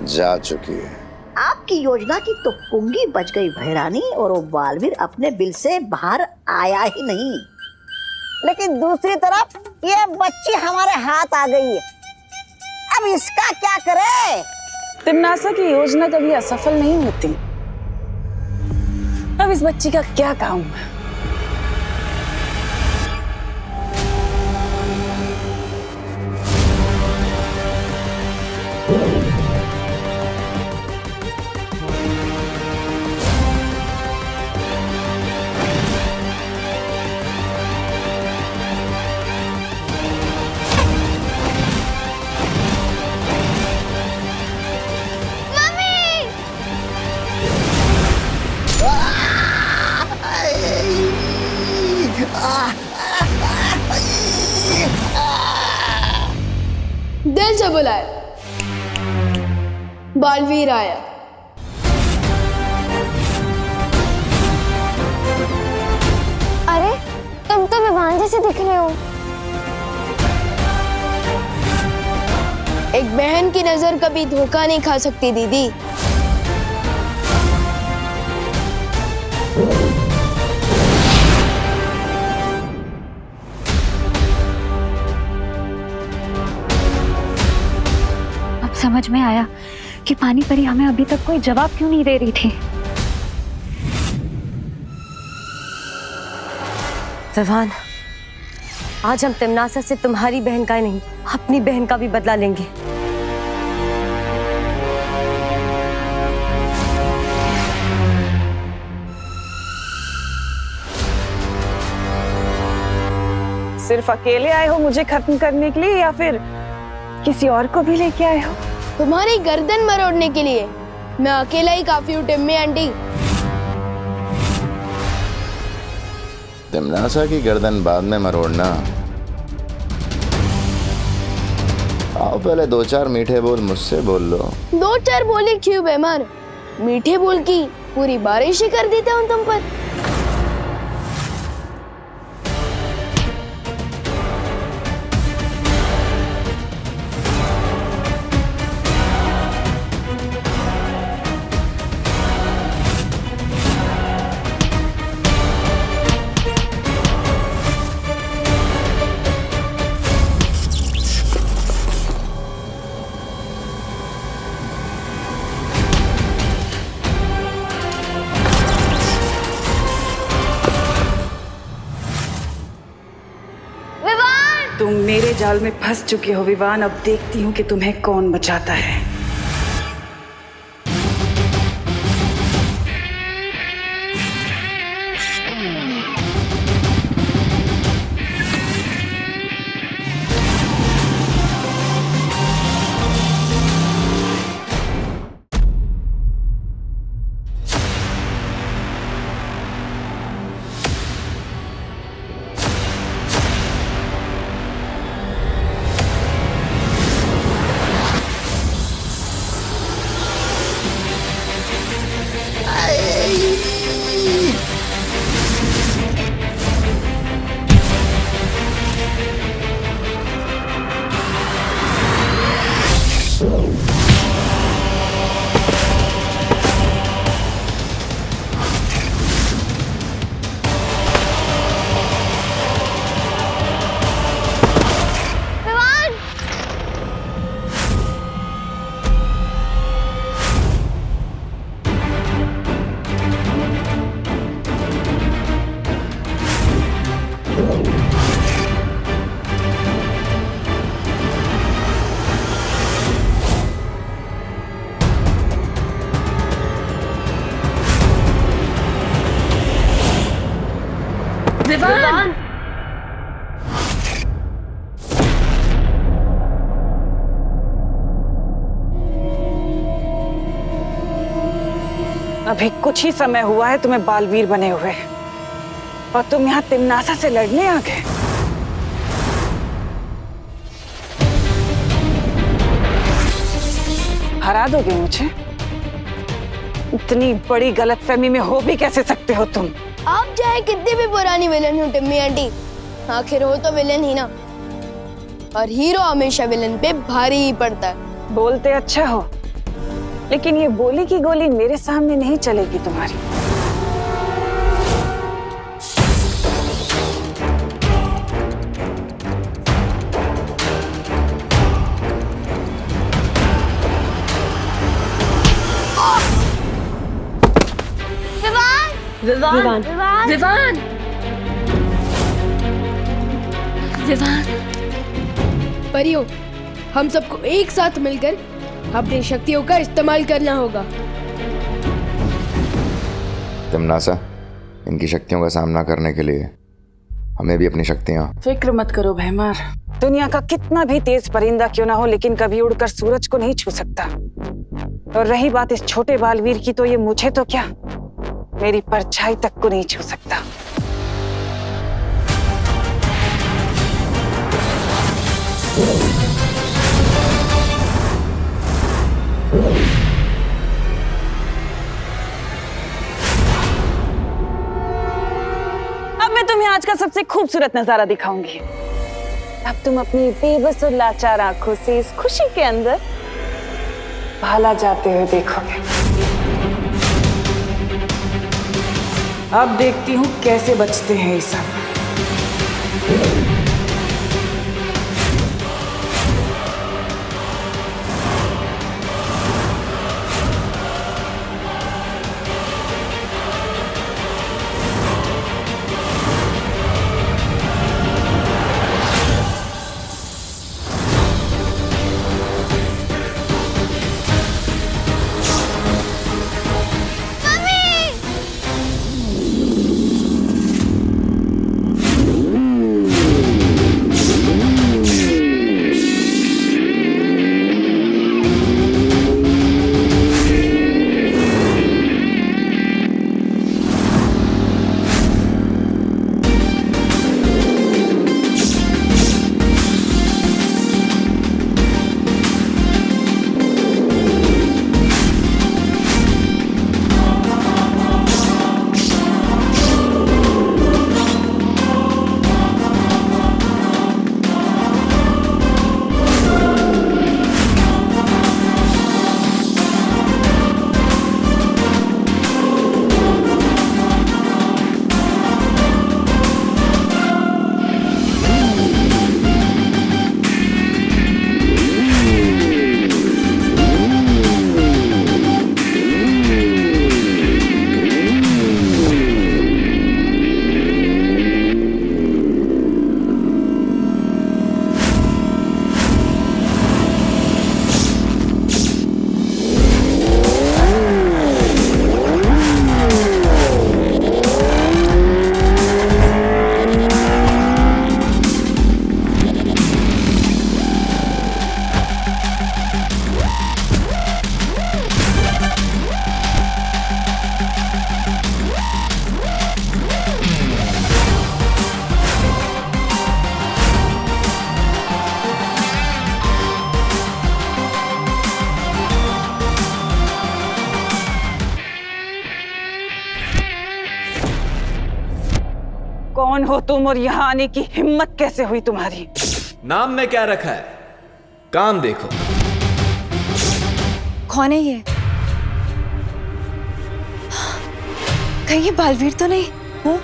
Speaker 9: जा चुकी है।
Speaker 10: आपकी योजना की तो पुंगी बच गई भैरानी, और वो बालवीर अपने बिल से बाहर आया ही नहीं। लेकिन दूसरी तरफ ये बच्ची हमारे हाथ आ गई है, अब इसका क्या करे?
Speaker 1: तिमनासा की योजना कभी असफल नहीं होती। अब इस बच्ची का क्या काम है?
Speaker 2: दिल से बुलाया, बालवीर आया।
Speaker 11: अरे तुम तो विवान जैसे दिख रहे हो।
Speaker 2: एक बहन की नजर कभी धोखा नहीं खा सकती दीदी।
Speaker 15: समझ में आया कि पानी परी हमें अभी तक कोई जवाब क्यों नहीं दे रही थी।
Speaker 19: विवान, आज हम तिमनासा से तुम्हारी बहन का ही नहीं, अपनी बहन का भी बदला लेंगे।
Speaker 1: सिर्फ अकेले आए हो मुझे खत्म करने के लिए या फिर किसी और को भी लेके आए हो?
Speaker 2: तुम्हारी गर्दन मरोड़ने के लिए। मैं अकेला ही काफी हूँ टिम्मी आंटी।
Speaker 9: तिमनासा की गर्दन बाद में मरोड़ना। आओ पहले 2-4 मीठे बोल मुझसे बोल लो।
Speaker 2: 2-4 बोले क्यों बेमार? मीठे बोल की पूरी बारिश ही कर देता हूँ तुम पर।
Speaker 12: तुम मेरे जाल में फंस चुके हो विवान। अब देखती हूँ कि तुम्हें कौन बचाता है।
Speaker 14: विवान!
Speaker 1: अभी कुछ ही समय हुआ है तुम्हें बालवीर बने हुए और तुम यहाँ तिमनासा से लड़ने आ गए। हरा दोगे मुझे? इतनी बड़ी गलतफहमी में हो भी कैसे सकते हो तुम?
Speaker 2: आप चाहे कितनी भी पुरानी विलन हो टिम्मी आंटी, आखिर हो तो विलन ही ना, और हीरो हमेशा विलन पे भारी ही पड़ता है।
Speaker 1: बोलते अच्छा हो, लेकिन ये बोली की गोली मेरे सामने नहीं चलेगी तुम्हारी।
Speaker 14: विवान! विवान!
Speaker 2: विवान! परियों, हम सबको एक साथ मिलकर अपनी शक्तियों का इस्तेमाल करना होगा।
Speaker 9: तिमनासा, इनकी शक्तियों का सामना करने के लिए हमें भी अपनी शक्तियां।
Speaker 1: फिक्र मत करो भैमार, दुनिया का कितना भी तेज परिंदा क्यों ना हो, लेकिन कभी उड़कर सूरज को नहीं छू सकता। और रही बात इस छोटे बालवीर की, तो ये मुझे तो क्या, मेरी परछाई तक को नहीं छू सकता। अब मैं तुम्हें आज का सबसे खूबसूरत नजारा दिखाऊंगी। अब तुम अपनी बेबस और लाचार आंखों से इस खुशी के अंदर भाला जाते हुए देखोगे।
Speaker 12: अब देखती हूँ कैसे बचते हैं ये सब।
Speaker 1: कौन हो तुम और यहाँ आने की हिम्मत कैसे हुई तुम्हारी?
Speaker 20: नाम में क्या रखा है, काम देखो।
Speaker 15: कौन है ये? कहीं ये बालवीर तो नहीं? हूँ?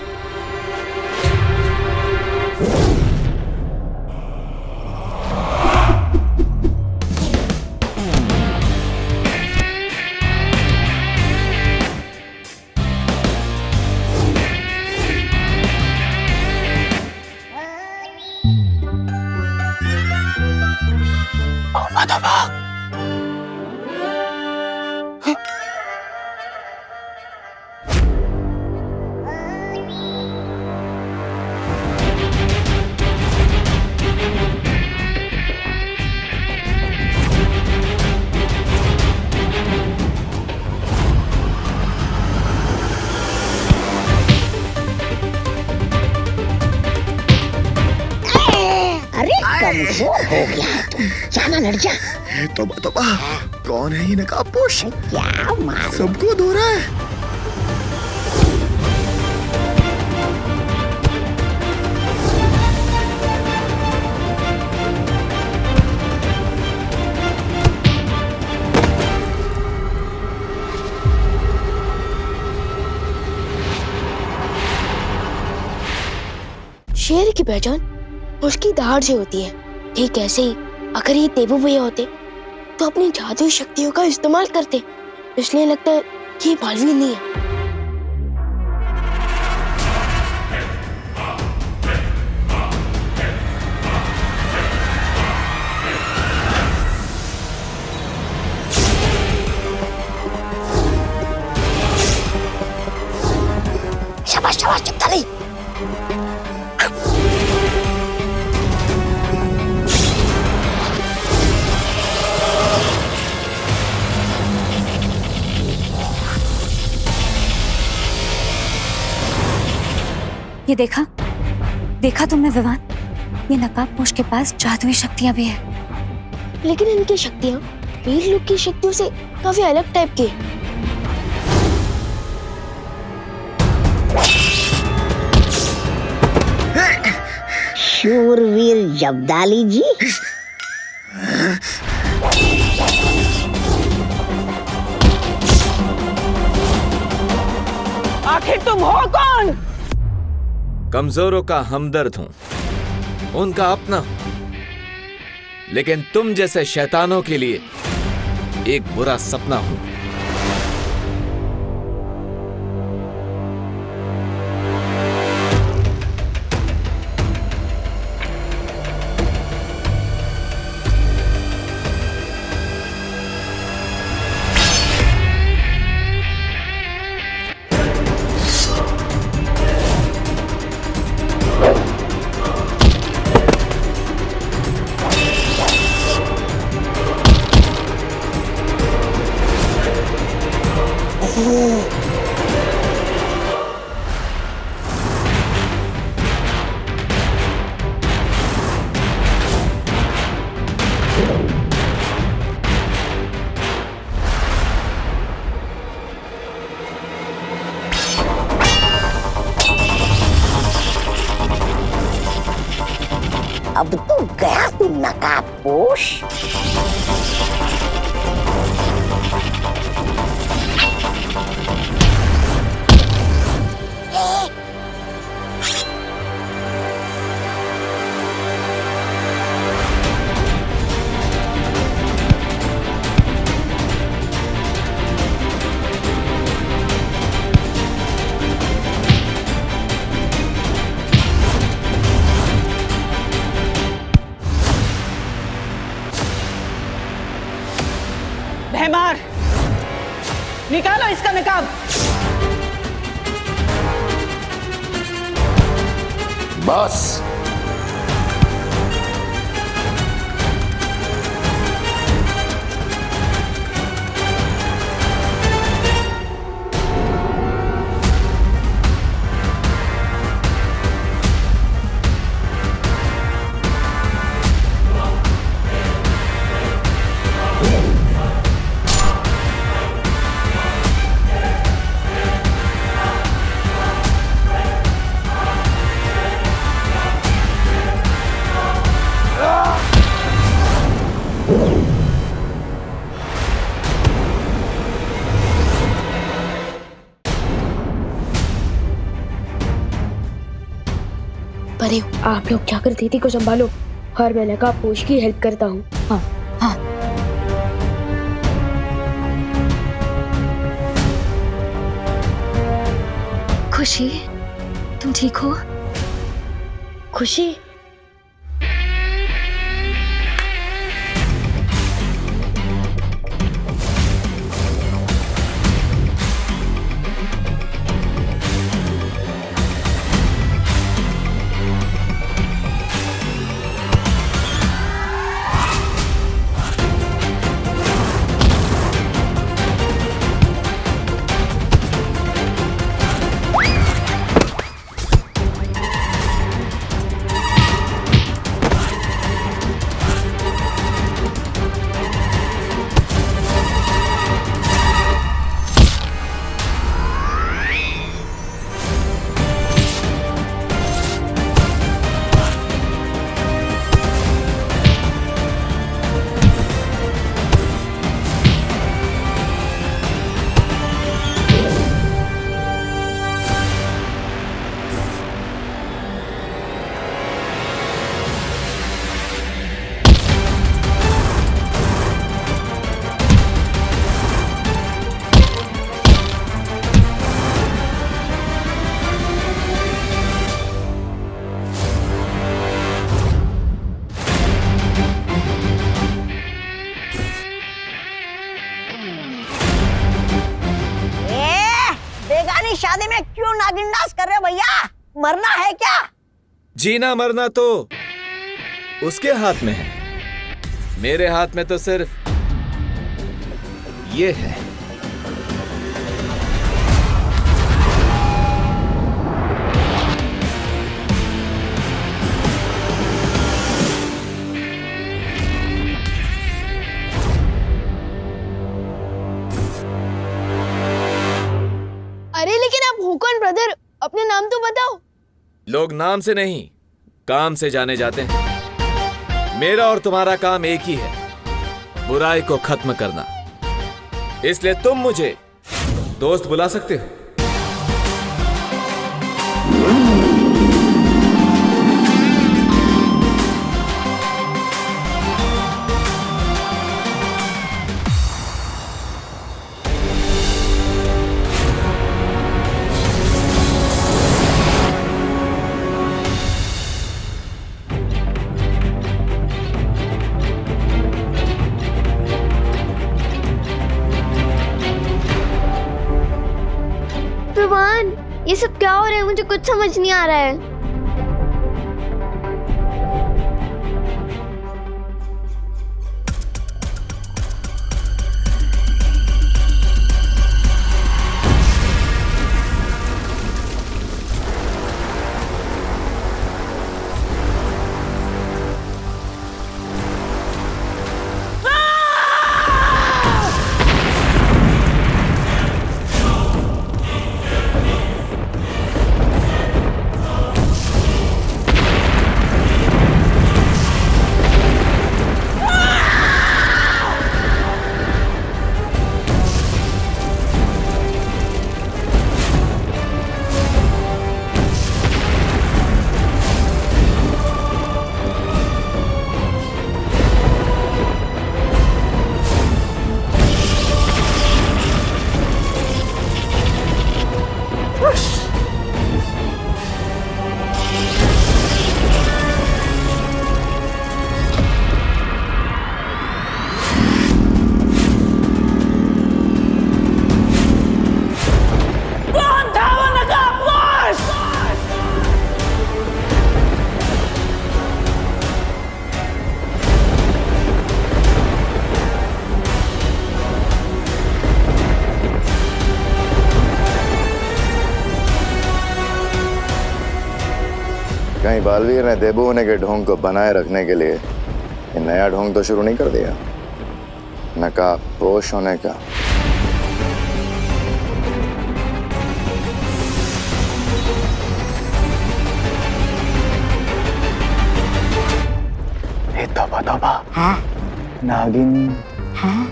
Speaker 2: कमजोर हो गया है तुम, जाना लड़ जा।
Speaker 6: तोबा कौन है ये नकाबपोश?
Speaker 2: क्या मालूम?
Speaker 6: सबको धो रहा है।
Speaker 2: शेर की पहचान उसकी दहाड़ से होती है। ठीक ऐसे ही अगर ये देबू भैया होते तो अपनी जादुई शक्तियों का इस्तेमाल करते, इसलिए लगता है कि ये बालवीर नहीं है। शाबाश शाबाश, चुप था नहीं।
Speaker 15: ये देखा तुमने विवान? ये नकाबपोश के पास जादुई शक्तियां भी है।
Speaker 2: लेकिन इनकी शक्तियां वीर लोग की शक्तियों से काफी अलग टाइप की है।
Speaker 21: शूरवीर जब्दाली जी,
Speaker 1: आखिर तुम हो कौन?
Speaker 20: कमजोरों का हमदर्द हूं, उनका अपना, लेकिन तुम जैसे शैतानों के लिए एक बुरा सपना हूं।
Speaker 21: अब तो गया तू नकाबपोश।
Speaker 1: भैमार, निकालो इसका नकाब।
Speaker 9: बस
Speaker 2: परे हो। आप लोग जाकर दीदी को संभालो और मैं नकाबपोश की हेल्प करता हूँ। हाँ हाँ।
Speaker 15: खुशी, तुम ठीक हो?
Speaker 2: खुशी,
Speaker 10: शादी में क्यों नागिन डांस कर रहे हो भैया? मरना है क्या?
Speaker 20: जीना मरना तो उसके हाथ में है, मेरे हाथ में तो सिर्फ ये है।
Speaker 2: अरे लेकिन आप हो कौन ब्रदर? अपने नाम तो बताओ।
Speaker 20: लोग नाम से नहीं, काम से जाने जाते हैं। मेरा और तुम्हारा काम एक ही है, बुराई को खत्म करना। इसलिए तुम मुझे दोस्त बुला सकते हो।
Speaker 2: विवान, ये सब क्या हो रहा है? मुझे कुछ समझ नहीं आ रहा है।
Speaker 9: कहीं बालवीर ने देबू होने के ढोंग को बनाए रखने के लिए ये नया ढोंग तो शुरू नहीं कर दिया, नकाबपोश होने का?
Speaker 6: तौबा तौबा। हाँ? नागिनी। हाँ?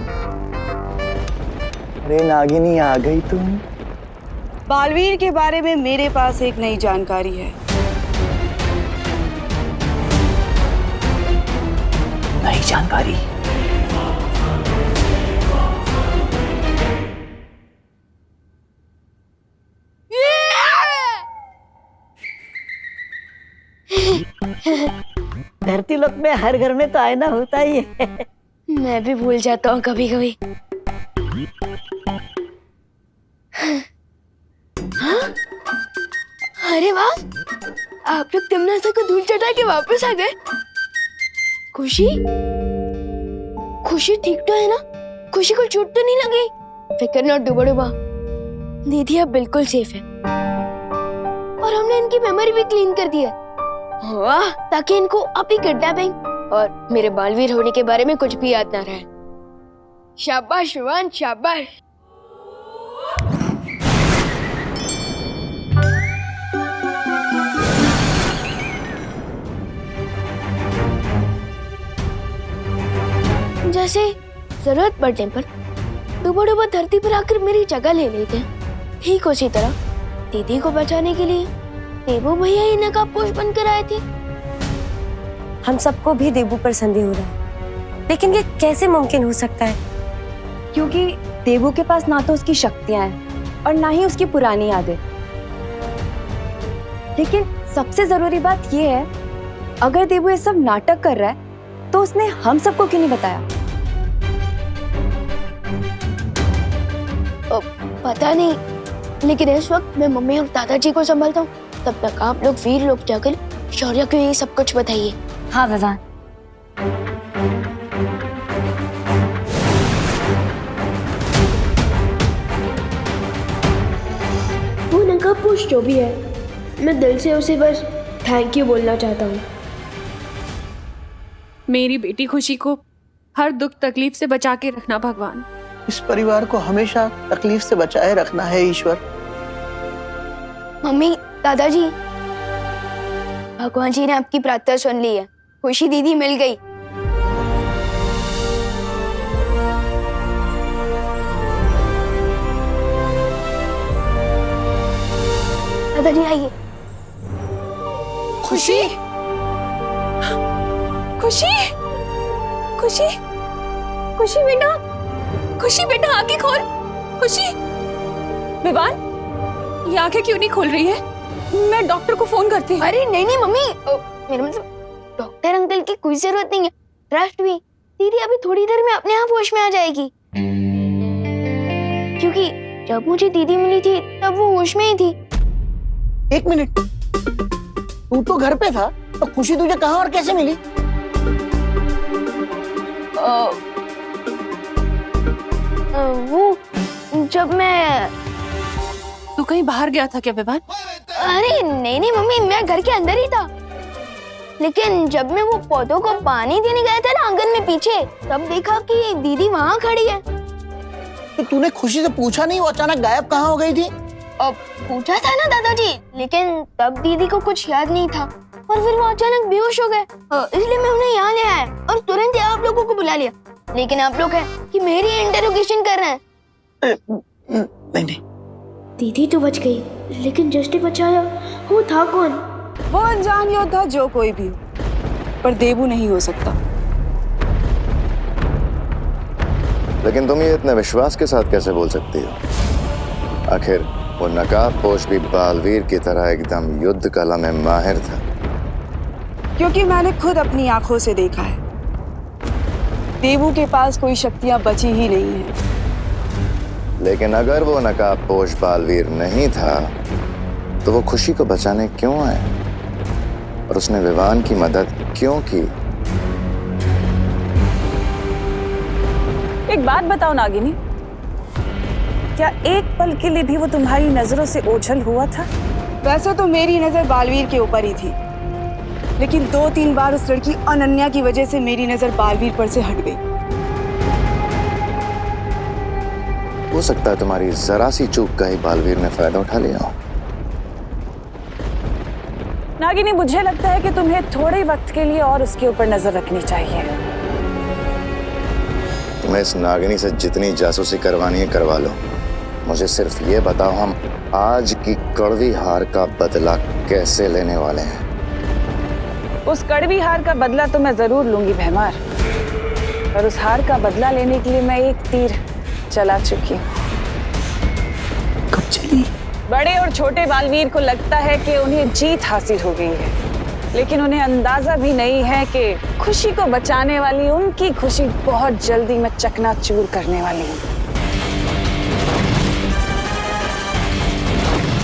Speaker 6: अरे नागिनी आ गई तुम।
Speaker 12: बालवीर के बारे में मेरे पास एक नई जानकारी है।
Speaker 7: नई जानकारी।
Speaker 10: धरती लोक में हर घर में तो आईना होता ही है।
Speaker 2: मैं भी भूल जाता हूँ कभी कभी। हाँ? अरे वाह, आप लोग तिमनासा को धूल चटा के वापस आ गए। खुशी खुशी ठीक तो है ना? खुशी को चोट तो नहीं लगी? फिक्र नॉट डुबा, दीदी अब बिल्कुल सेफ है और हमने इनकी मेमोरी भी क्लीन कर दी है। वाह, ताकि इनको अभी किडनैपिंग और मेरे बालवीर होने के बारे में कुछ भी याद ना रहे। शाबाश विवान, शाबाश। जैसे जरूरत पड़ने पर डुबा धरती पर आकर मेरी जगह ले लेते हैं, ठीक उसी तरह दीदी को बचाने के लिए देबू भैया ही नकाबपोश बनकर आए थे।
Speaker 19: हम सबको भी देबू पर संदेह हो रहा है, लेकिन ये कैसे मुमकिन हो सकता है?
Speaker 1: क्योंकि देबू के पास ना तो उसकी शक्तियां हैं और ना ही उसकी पुरानी यादें। लेकिन सबसे जरूरी बात ये है, अगर देबू ये सब नाटक कर रहा है तो उसने हम सबको क्यों नहीं बताया?
Speaker 2: पता नहीं, लेकिन इस वक्त मैं मम्मी और दादाजी को संभालता हूँ। तब तक आप लोग वीर लोग जाकर शौर्य को ये सब कुछ बताइए।
Speaker 15: हाँ विवान।
Speaker 2: वो नकाबपोश जो भी है, मैं दिल से उसे बस थैंक यू बोलना चाहता हूँ।
Speaker 16: मेरी बेटी खुशी को हर दुख तकलीफ से बचा के रखना भगवान।
Speaker 6: इस परिवार को हमेशा तकलीफ से बचाए रखना है ईश्वर।
Speaker 2: मम्मी, दादाजी, भगवान जी ने आपकी प्रार्थना सुन ली है। खुशी दीदी मिल गई। दादाजी आइए।
Speaker 16: खुशी, खुशी, खुशी, खुशी बेटा, खुशी बेटा आंखें खोल। खुशी, विवान, ये आंखें क्यों नहीं खोल रही है? मैं डॉक्टर को फोन करती हूँ।
Speaker 2: अरे नहीं नहीं मम्मी, मेरा मतलब डॉक्टर अंकल की कोई जरूरत नहीं है। ट्रस्ट भी, दीदी अभी थोड़ी देर में अपने आप होश में आ जाएगी। क्योंकि जब मुझे दीदी मिली थी तब वो होश में ही थी।
Speaker 6: एक मिनट, तू तो घर पे था, तो खुशी तुझे कहाँ और कैसे मिली?
Speaker 2: वो जब मैं...
Speaker 16: तू कहीं बाहर गया था क्या विवान?
Speaker 2: अरे नहीं नहीं मम्मी, मैं घर के अंदर ही था। लेकिन जब मैं वो पौधों को पानी देने गया था ना आंगन में पीछे, तब देखा कि दीदी वहाँ खड़ी है।
Speaker 6: तो तूने खुशी से पूछा नहीं वो अचानक गायब कहाँ हो गई थी?
Speaker 2: अब पूछा था ना दादाजी, लेकिन तब दीदी को कुछ याद नहीं था और फिर वो अचानक बेहोश हो गए। इसलिए मैं उन्हें यहाँ ले आया और तुरंत ही आप लोगों को बुला लिया। लेकिन आप लोग हैं कि मेरी इंटरोगेशन कर रहे हैं।
Speaker 6: नहीं,
Speaker 2: दीदी तो बच गई, लेकिन जिसने बचाया वो था कौन?
Speaker 1: वो अनजान योद्धा जो कोई भी हो, पर देबू नहीं हो सकता।
Speaker 9: लेकिन तुम ये इतने विश्वास के साथ कैसे बोल सकती हो? आखिर वो नकाबपोश भी बालवीर की तरह एकदम युद्ध कला में माहिर था।
Speaker 1: क्योंकि मैंने खुद अपनी आंखों से देखा है, देबू के पास कोई शक्तियां बची ही नहीं है।
Speaker 9: लेकिन अगर वो नकाबपोश बालवीर नहीं था तो वो खुशी को बचाने क्यों आए और उसने विवान की मदद क्यों की?
Speaker 1: एक बात बताओ नागिनी, क्या एक पल के लिए भी वो तुम्हारी नजरों से ओझल हुआ था? वैसे तो मेरी नजर बालवीर के ऊपर ही थी, लेकिन 2-3 बार उस लड़की अनन्या की वजह से मेरी नजर बालवीर पर से हट गई।
Speaker 9: हो सकता है तुम्हारी जरा सी चूक का ही बालवीर ने फायदा उठा लिया हो।
Speaker 1: नागिनी, मुझे लगता है कि तुम्हें थोड़े वक्त के लिए और उसके ऊपर नजर रखनी चाहिए।
Speaker 9: तुम्हें इस नागिनी से जितनी जासूसी करवानी है करवा लो। मुझे सिर्फ ये बताओ, हम आज की कड़वी हार का बदला कैसे लेने वाले हैं?
Speaker 1: उस कड़वी हार का बदला तो मैं जरूर लूंगी भैमार। और उस हार का बदला लेने के लिए मैं एक तीर चला चुकी हूँ।
Speaker 6: कब चली?
Speaker 1: बड़े और छोटे बालवीर को लगता है कि उन्हें जीत हासिल हो गई है, लेकिन उन्हें अंदाजा भी नहीं है कि खुशी को बचाने वाली उनकी खुशी बहुत जल्दी मैं चकनाचूर करने वाली हूँ।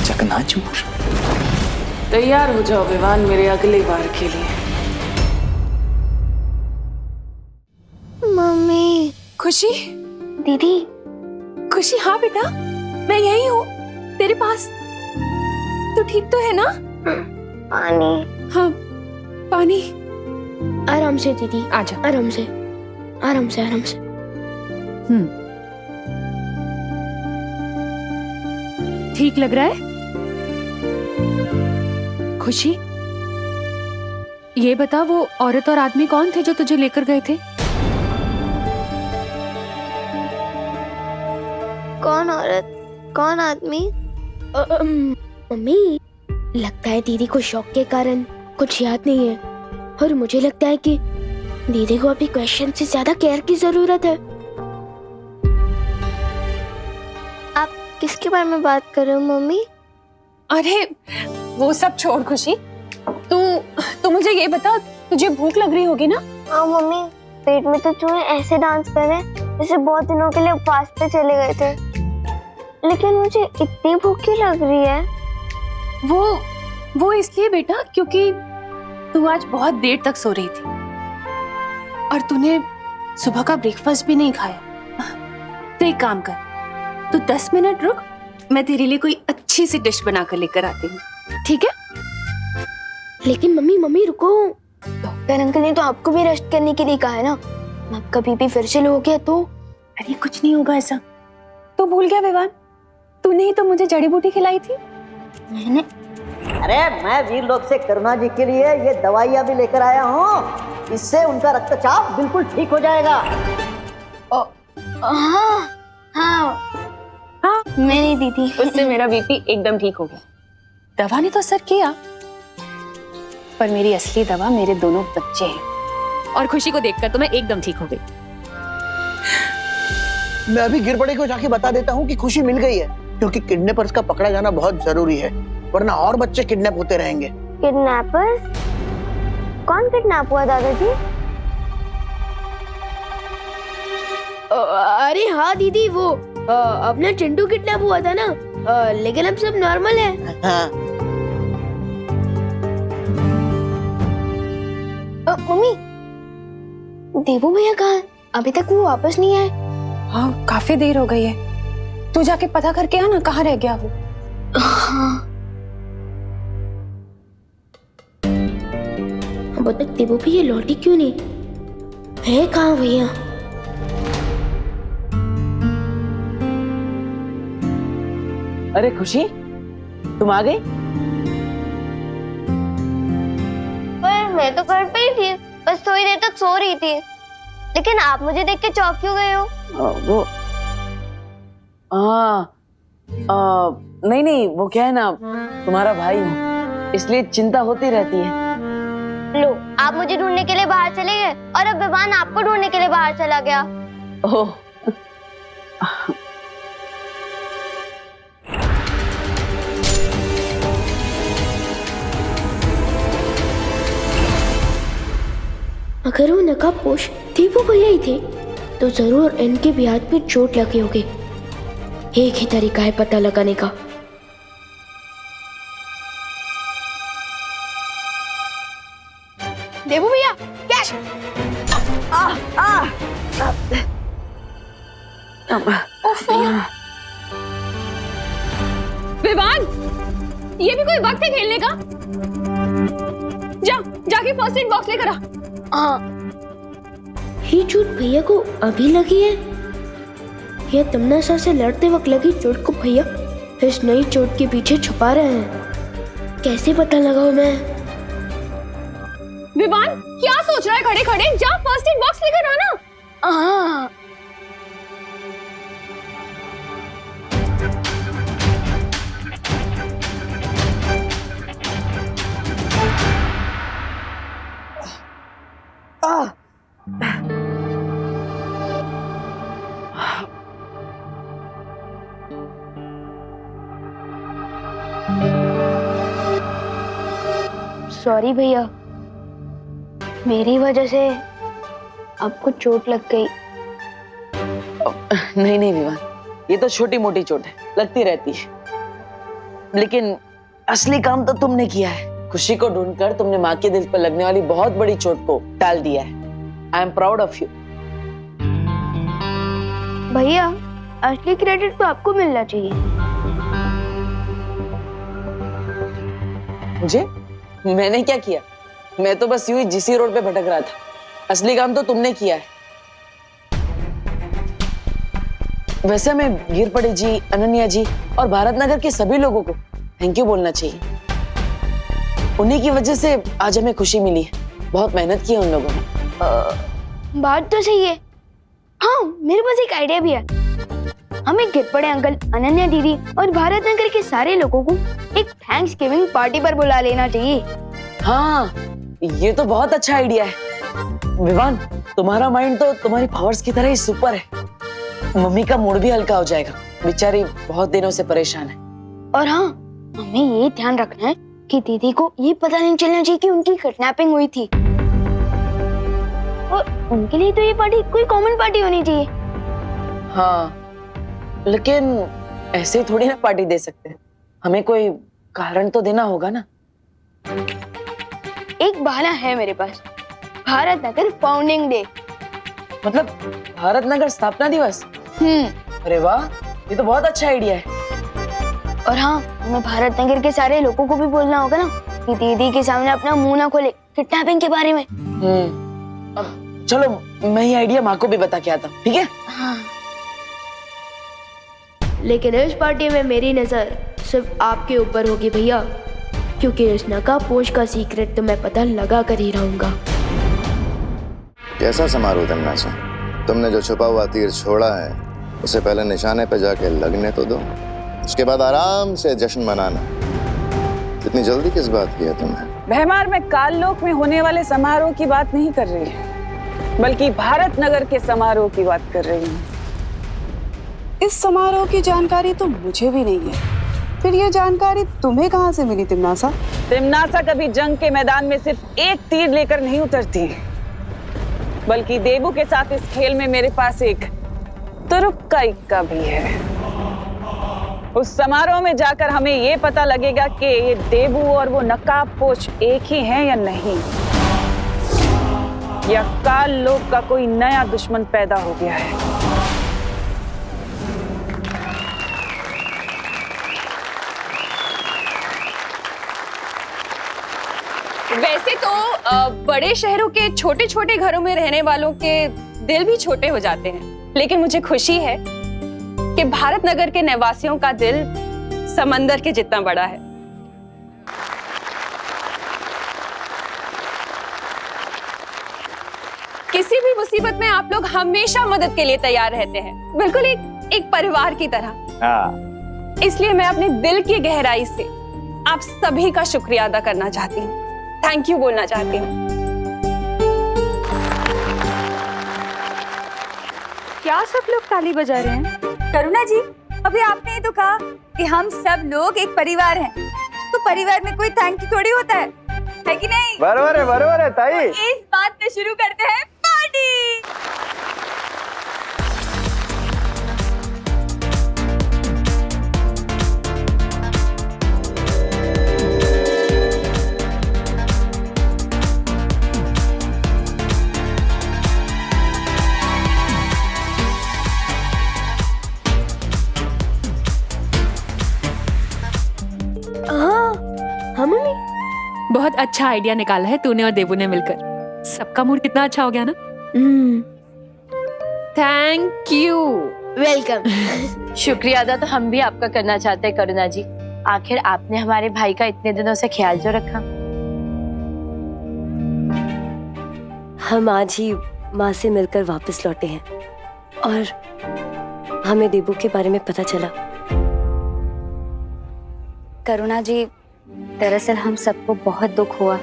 Speaker 6: चकनाचूर?
Speaker 3: तैयार हो जाओ विवान मेरे अगले वार के लिए।
Speaker 2: मम्मी।
Speaker 16: खुशी।
Speaker 2: दीदी।
Speaker 16: खुशी, हाँ बेटा, मैं यही हूँ तेरे पास। तू ठीक तो है ना?
Speaker 2: पानी।
Speaker 16: हाँ, पानी।
Speaker 2: आराम से दीदी,
Speaker 16: आजा।
Speaker 2: आराम से, आराम से, आराम से।
Speaker 16: ठीक लग रहा है? खुशी, ये बता वो औरत और आदमी कौन थे जो तुझे लेकर गए थे?
Speaker 2: कौन औरत, कौन आदमी? मम्मी, लगता है दीदी को शौक के कारण कुछ याद नहीं है, और मुझे लगता है कि दीदी को अभी क्वेश्चन से ज्यादा केयर की जरूरत है। आप किसके बारे में बात कर रहे हो मम्मी?
Speaker 16: अरे वो सब छोड़ खुशी, तू मुझे ये बता, तुझे भूख लग रही होगी ना?
Speaker 2: हाँ मम्मी, पेट में तो चूहे ऐसे डांस कर रहे जैसे बहुत दिनों के लिए उपवास पे चले गए थे, लेकिन मुझे इतनी भूख क्यों लग रही है?
Speaker 16: वो इसलिए बेटा क्योंकि तू आज बहुत देर तक सो रही थी और तूने सुबह का ब्रेकफास्ट भी नहीं खाया। तो एक काम कर, तू 10 मिनट रुक, मैं तेरे लिए कोई अच्छी सी डिश बना कर लेकर आती हूँ, ठीक है?
Speaker 2: लेकिन मम्मी रुको, डॉक्टर अंकल ने तो आपको भी रेस्ट करने के लिए कहा है ना। आपका बीपी फिर से लो हो गया तो?
Speaker 16: अरे कुछ नहीं होगा ऐसा। तू भूल गया विवान, तूने ही तो मुझे जड़ी बूटी खिलाई थी।
Speaker 10: मैंने? अरे मैं वीर लोग से करुणा जी के लिए ये दवाइयाँ भी लेकर आया हूँ, इससे उनका रक्तचाप बिल्कुल ठीक हो जाएगा।
Speaker 2: हाँ हाँ हाँ, मेरी दीदी,
Speaker 16: उससे मेरा बीपी एकदम ठीक हो गया। दवा ने तो असर किया, पर मेरी असली दवा मेरे दोनों बच्चे हैं, और खुशी को देखकर तो मैं एकदम ठीक हो गई।
Speaker 6: मैं अभी गिरबड़े को जाके बता देता हूँ कि खुशी मिल गई है, क्योंकि किडनैपर्स का पकड़ा जाना बहुत जरूरी है, वरना और बच्चे किडनैप होते रहेंगे।
Speaker 2: किडनैपर्स? कौन किडनैप हुआ दादाजी? अरे हाँ दीदी, वो अपना चिंटू किडनैप हुआ था ना, लेकिन अब सब नॉर्मल है।
Speaker 6: हाँ।
Speaker 2: मम्मी, देवू भैया कहाँ है? अभी तक वो वापस नहीं आए।
Speaker 16: हाँ, काफी देर हो गई है, तू जाके पता करके आ ना कहाँ रह गया वो।
Speaker 2: हाँ। अब तक देवू भैया लौटी क्यों नहीं है? कहाँ भैया?
Speaker 3: अरे खुशी, तुम आ गई?
Speaker 2: पर मैं तो घर पे ही थी, बस थोड़ी देर तक सो रही थी, लेकिन आप मुझे देख के चौंक क्यों गए हो?
Speaker 3: वो नहीं, वो क्या है ना, तुम्हारा भाई हूँ, इसलिए चिंता होती रहती है।
Speaker 2: लो, आप मुझे ढूंढने के लिए बाहर चले गए, और अब विवान आपको ढूंढने के लिए बाहर चला गया।
Speaker 3: ओह,
Speaker 2: अगर वो नकाबपोश देवू भैया ही थे, तो जरूर इनके भी हाथ में चोट लगी होगी। एक ही तरीका है पता लगाने का। देवू भैया, कैच!
Speaker 16: विवान, ये भी कोई वक्त है खेलने का? जाके फर्स्ट एड बॉक्स लेकर आ।
Speaker 2: ये चोट भैया को अभी लगी है या तमन्ना से लड़ते वक्त लगी चोट को भैया इस नई चोट के पीछे छुपा रहे हैं? कैसे पता लगाऊं मैं?
Speaker 16: विवान, क्या सोच रहा है खड़े खड़े? जा फर्स्ट एड बॉक्स लेकर आना।
Speaker 2: हाँ। सॉरी भैया, मेरी वजह से आपको चोट लग गई।
Speaker 3: नहीं नहीं विवान, ये तो छोटी मोटी चोट है, लगती रहती है, लेकिन असली काम तो तुमने किया है। खुशी को ढूंढकर तुमने माँ के दिल पर लगने वाली बहुत बड़ी चोट को टाल दिया है। I am proud of you.
Speaker 2: भैया, असली क्रेडिट तो आपको मिलना चाहिए।
Speaker 3: मुझे? मैंने क्या किया? मैं तो बस यूं ही जीसी रोड पे भटक रहा था। असली काम तो तुमने किया है। वैसे हमें गिरपड़े जी, अनन्या जी और भारत नगर के सभी लोगों को थैंक यू बोलना चाहिए। उन्हीं की वजह से आज हमें खुशी मिली है। बहुत मेहनत की है उन लोगों ने।
Speaker 2: बात तो सही है। हाँ, मेरे पास एक आइडिया भी है। हमें गिरपड़े अंकल, अनन्या दीदी और भारत नगर के सारे लोगों को एक थैंक्स गिविंग पार्टी पर बुला लेना चाहिए।
Speaker 3: हाँ, ये तो बहुत अच्छा आइडिया है। विवान, तुम्हारा माइंड तो तुम्हारी पावर्स की तरह ही सुपर है। मम्मी का मूड भी हल्का हो जाएगा, बेचारी बहुत दिनों से परेशान है।
Speaker 2: और हाँ, हमें ये ध्यान रखना है कि दीदी को ये पता नहीं चलना चाहिए कि उनकी किडनैपिंग हुई थी। और उनके लिए तो ये पार्टी कोई कॉमन पार्टी होनी चाहिए।
Speaker 3: हाँ, लेकिन ऐसे ही थोड़ी ना पार्टी दे सकते हैं। हमें कोई कारण तो देना होगा ना।
Speaker 2: एक बहाना है मेरे पास। Bharat Nagar founding day.
Speaker 3: मतलब भारत नगर स्थापना दिवस? अरे वाह, ये तो बहुत अच्छा आइडिया है।
Speaker 2: और हाँ, हमें भारत नगर के सारे लोगों को भी बोलना होगा ना कि दीदी के सामने अपना मुंह ना खोले किडनैपिंग के बारे में।
Speaker 3: अब चलो, मैं ये आइडिया माँ को भी बता के आता हूँ, ठीक है?
Speaker 2: हाँ। लेकिन इस पार्टी में मेरी नजर सिर्फ आपके ऊपर होगी भैया, क्योंकि इस नकाबपोश का सीक्रेट तो मैं पता लगा कर ही रहूंगा।
Speaker 9: कैसा समारोह तमन्ना? तुमने जो छुपा हुआ तीर छोड़ा है उसे पहले निशाने पे जाके लगने तो दो, उसके बाद आराम से जश्न मनाना। इतनी जल्दी किस बात की है तुम्हें?
Speaker 1: भैमार में काललोक में होने वाले समारोह की बात नहीं कर रही है, बल्कि भारत नगर के समारोह की बात कर रही हूँ। इस समारोह की जानकारी तो मुझे भी नहीं है, फिर ये जानकारी तुम्हें कहाँ से मिली तिमनासा? तिमनासा कभी जंग के मैदान में सिर्फ एक तीर लेकर नहीं उतरती, बल्कि देबू के साथ इस खेल में मेरे पास एक तुरुप का इक्का भी है। उस समारोह में जाकर हमें ये पता लगेगा कि ये देबू और वो नकाबपोश एक ही हैं या नहीं, या काल लोक का कोई नया दुश्मन पैदा हो गया है।
Speaker 16: वैसे तो बड़े शहरों के छोटे छोटे घरों में रहने वालों के दिल भी छोटे हो जाते हैं, लेकिन मुझे खुशी है कि भारत नगर के निवासियों का दिल समंदर के जितना बड़ा है। किसी भी मुसीबत में आप लोग हमेशा मदद के लिए तैयार रहते हैं, बिल्कुल एक परिवार की तरह। इसलिए मैं अपने दिल की गहराई से आप सभी का शुक्रिया अदा करना चाहती हूँ, थैंक यू बोलना चाहती हूँ।
Speaker 15: क्या सब लोग ताली बजा रहे हैं? करुणा जी, अभी आपने ही तो कहा कि हम सब लोग एक परिवार हैं, तो परिवार में कोई थैंक यू थोड़ी होता है कि नहीं?
Speaker 4: बरोबर है ताई।
Speaker 15: इस बात पे शुरू करते हैं पार्टी।
Speaker 16: बहुत अच्छा आइडिया निकाला है तूने और देबू ने मिलकर। सबका मूड कितना अच्छा हो गया ना। Thank you.
Speaker 2: वेलकम।
Speaker 19: शुक्रिया अदा तो हम भी आपका करना चाहते हैं करुणा जी। आखिर आपने हमारे भाई का इतने दिनों से ख्याल जो रखा। हम आज ही माँ से मिलकर वापस लौटे हैं और हमें देबू के बारे में पता चला।
Speaker 15: करुणा जी, दरअसल हम सबको बहुत दुख हुआ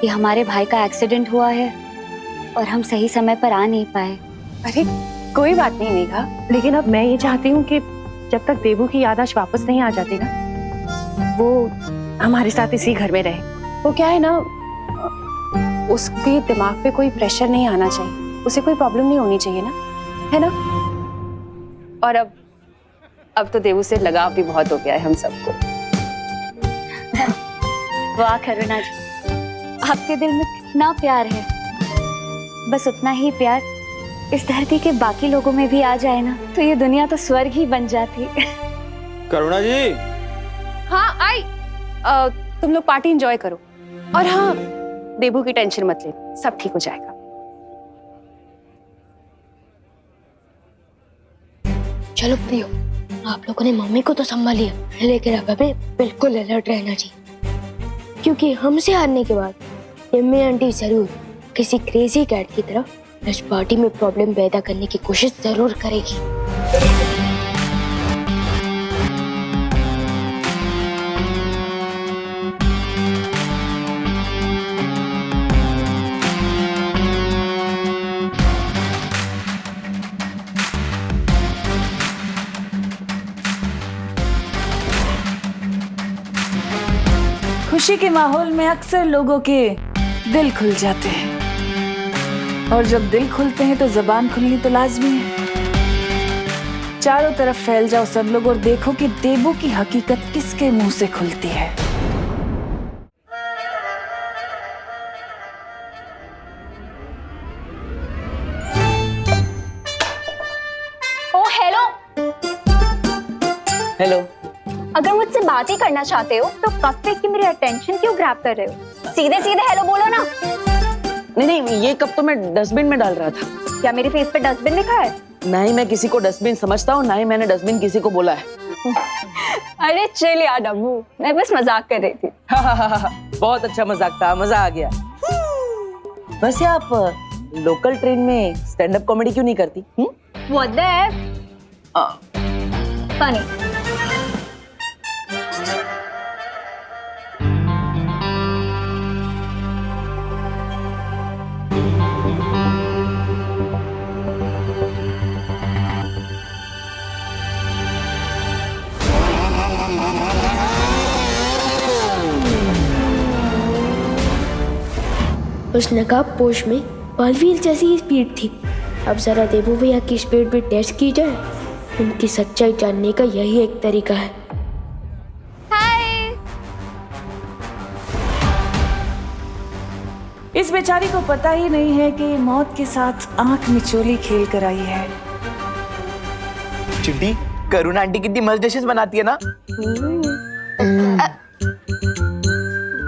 Speaker 15: कि हमारे भाई का एक्सीडेंट हुआ है और हम सही समय पर आ नहीं पाए।
Speaker 14: अरे कोई बात नहीं मेघा, लेकिन अब मैं ये चाहती हूँ कि जब तक देबू की याददाश्त वापस नहीं आ जाती ना, वो हमारे साथ इसी घर में रहे।
Speaker 1: वो क्या है ना, उसके दिमाग पे कोई प्रेशर नहीं आना चाहिए, उसे कोई प्रॉब्लम नहीं होनी चाहिए ना, है ना। और अब तो देवू से लगाव भी बहुत हो गया है हम सबको।
Speaker 15: वाह करुणा जी, आपके दिल में कितना प्यार है। बस उतना ही प्यार इस धरती के बाकी लोगों में भी आ जाए ना, तो ये दुनिया तो स्वर्ग ही बन जाती।
Speaker 4: करुणा जी।
Speaker 1: हाँ आई, तुम लोग पार्टी एंजॉय करो। और हाँ, देवू की टेंशन मत ले, सब ठीक हो जाएगा।
Speaker 2: चलो प्रियो, आप लोगों ने मम्मी को तो संभाल लिया, लेकिन अब हमें बिल्कुल अलर्ट रहना चाहिए, क्योंकि हमसे हारने के बाद यम्मी आंटी जरूर किसी क्रेजी कैट की तरह इस पार्टी में प्रॉब्लम पैदा करने की कोशिश जरूर करेगी।
Speaker 18: खुशी के माहौल में अक्सर लोगों के दिल खुल जाते हैं, और जब दिल खुलते हैं तो जबान खुलनी तो लाजमी है। चारों तरफ फैल जाओ सब लोग और देखो कि देवू की हकीकत किसके मुंह से खुलती है।
Speaker 11: ओ हेलो।
Speaker 3: हेलो।
Speaker 11: अगर मुझसे बात ही करना चाहते हो तो कब पे की मेरी अटेंशन क्यों ग्रैब कर रहे हो? सीधे सीधे हेलो बोलो ना।
Speaker 3: नहीं, ये कप तो मैं डस्टबिन में डाल रहा था।
Speaker 11: क्या मेरे फेस पे डस्टबिन लिखा है?
Speaker 3: ना ही मैं किसी को डस्टबिन समझता हूँ, ना ही मैंने डस्टबिन किसी को बोला है।
Speaker 1: अरे चल यार डब्बू, मैं बस मजाक कर रही थी।
Speaker 3: बहुत अच्छा मजाक था, मजा आ गया। वैसे आप लोकल ट्रेन में स्टैंड अप कॉमेडी क्यों नहीं करती?
Speaker 11: What the heck? Funny.
Speaker 2: उस नकाब पोश में बालवीर जैसी ही स्पीड थी। अब जरा देवू भैया की स्पीड भी टेस्ट की जाए, उनकी सच्चाई जानने का यही एक तरीका है।
Speaker 18: इस बेचारी को पता ही नहीं है कि मौत के साथ आंख मिचोली खेल कर आई है।
Speaker 6: चिट्टी, करुणा आंटी कितनी मस्त डिशेस बनाती है ना।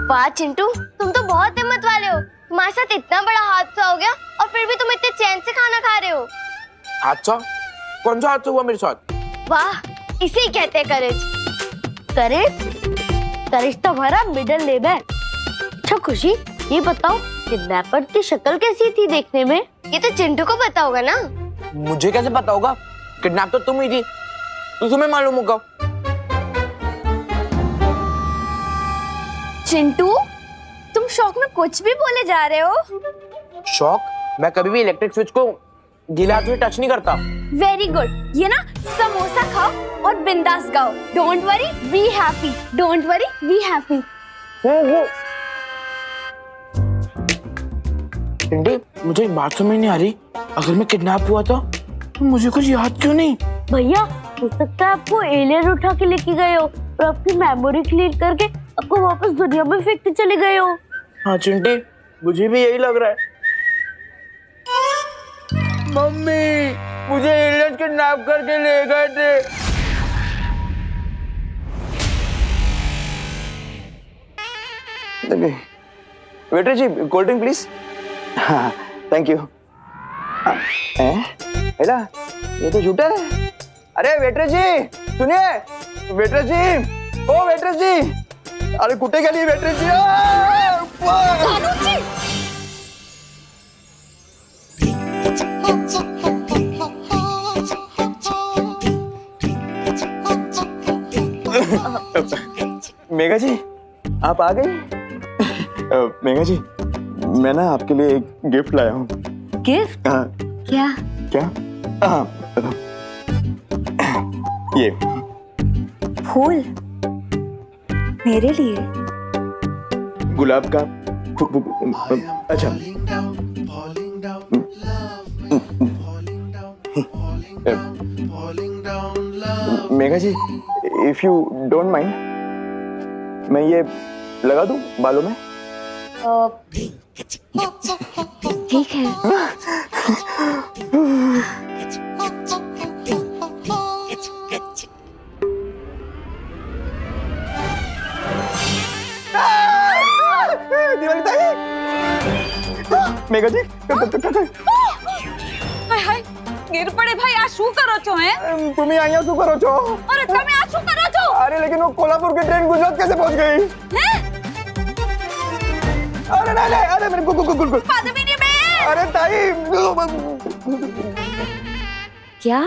Speaker 2: वाह चिंटू, तुम तो बहुत हिम्मत वाले हो। तुम्हारे साथ इतना बड़ा हादसा हो गया और फिर भी तुम इतने चैन से खाना खा रहे हो।
Speaker 6: हादसा? कौन सा हादसा हुआ मेरे साथ?
Speaker 2: वाह, इसे कहते हैं करेज। करेज तो हमारा मिडिल नेम है। अच्छा खुशी, ये बताओ किडनैपर की शक्ल कैसी थी देखने में? ये तो चिंटू को पता होगा ना।
Speaker 6: मुझे कैसे पता होगा? किडनैप तो तुम ही थी, तो तुम्हें मालूम होगा।
Speaker 11: चिंटू, तुम शौक में कुछ भी बोले जा रहे हो।
Speaker 6: शौक? मैं कभी भी इलेक्ट्रिक स्विच को गीले हाथ से टच नहीं करता।
Speaker 11: Very good. ये ना समोसा खाओ और बिंदास गाओ। Don't worry, be happy. Don't worry, be happy.
Speaker 6: Chinti, मुझे एक बात समझ नहीं आ रही। अगर मैं किडनैप हुआ था तो मुझे कुछ याद क्यों नहीं?
Speaker 2: भैया, हो सकता है आपको एलियन उठा के लेके गए हो और आपकी मेमोरी क्लीन करके आपको वापस दुनिया में फेंक के चले गए हो।
Speaker 6: हाँ चिंटी, मुझे भी यही लग रहा है। मम्मी, मुझे एलियन किडनैप करके ले गए थे।
Speaker 4: वेटर जी, कोल्ड ड्रिंक प्लीज। हाँ, थैंक यू। हेला, ये तो झूठा है। अरे वेटर जी सुनिए, वेटर जी, ओ वेटर जी, अरे कुत्ते के लिए वेटर जी। मेघा जी, आप आ गई? मेघा जी, मैं ना आपके लिए एक गिफ्ट लाया हूँ।
Speaker 15: गिफ्ट?
Speaker 4: हाँ।
Speaker 15: क्या?
Speaker 4: क्या? हाँ, ये
Speaker 15: फूल मेरे लिए?
Speaker 4: गुलाब का अच्छा मेघा जी, इफ यू डोंट माइंड, मैं ये लगा दूं बालों में?
Speaker 15: ठीक है।
Speaker 4: दिवाली ताई, मेघा जी
Speaker 1: હાય હાય ગીર પડે ભાઈ આ શું કરો છો હે
Speaker 4: तुम्हें અહીંયા શું કરો છો?
Speaker 1: અરે તમે આ શું કરો છો
Speaker 4: अरे लेकिन वो कोल्हापुर की ट्रेन गुजरात कैसे पहुंच गई?
Speaker 1: હે
Speaker 4: अरे नहीं, अरे मेरे गुल
Speaker 1: પદ્મિની બેન
Speaker 4: अरे ताई
Speaker 19: क्या?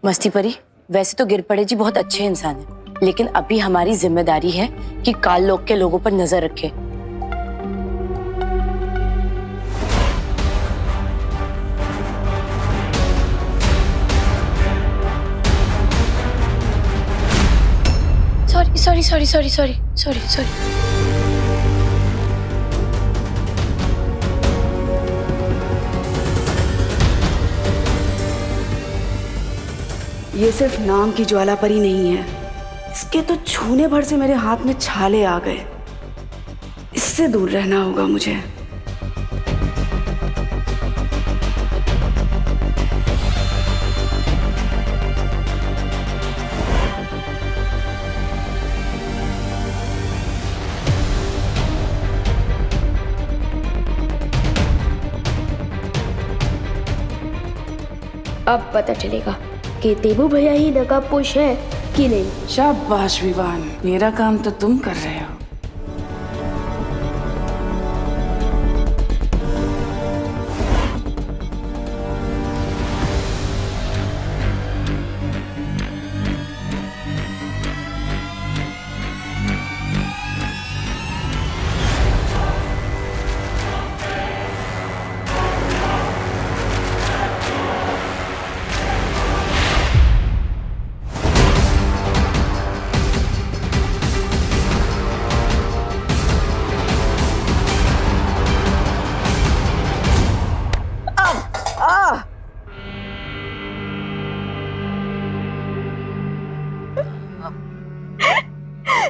Speaker 19: मस्ती परी, वैसे तो गिरपड़े जी बहुत अच्छे इंसान हैं, लेकिन अभी हमारी जिम्मेदारी है कि काल लोक के लोगों पर नजर रखें। सॉरी।
Speaker 12: ये सिर्फ नाम की ज्वाला परी नहीं है, इसके तो छूने भर से मेरे हाथ में छाले आ गए। इससे दूर रहना होगा मुझे।
Speaker 2: अब पता चलेगा कि देबू भैया ही नकाबपोश है कि नहीं।
Speaker 12: शाबाश विवान, मेरा काम तो तुम कर रहे हो।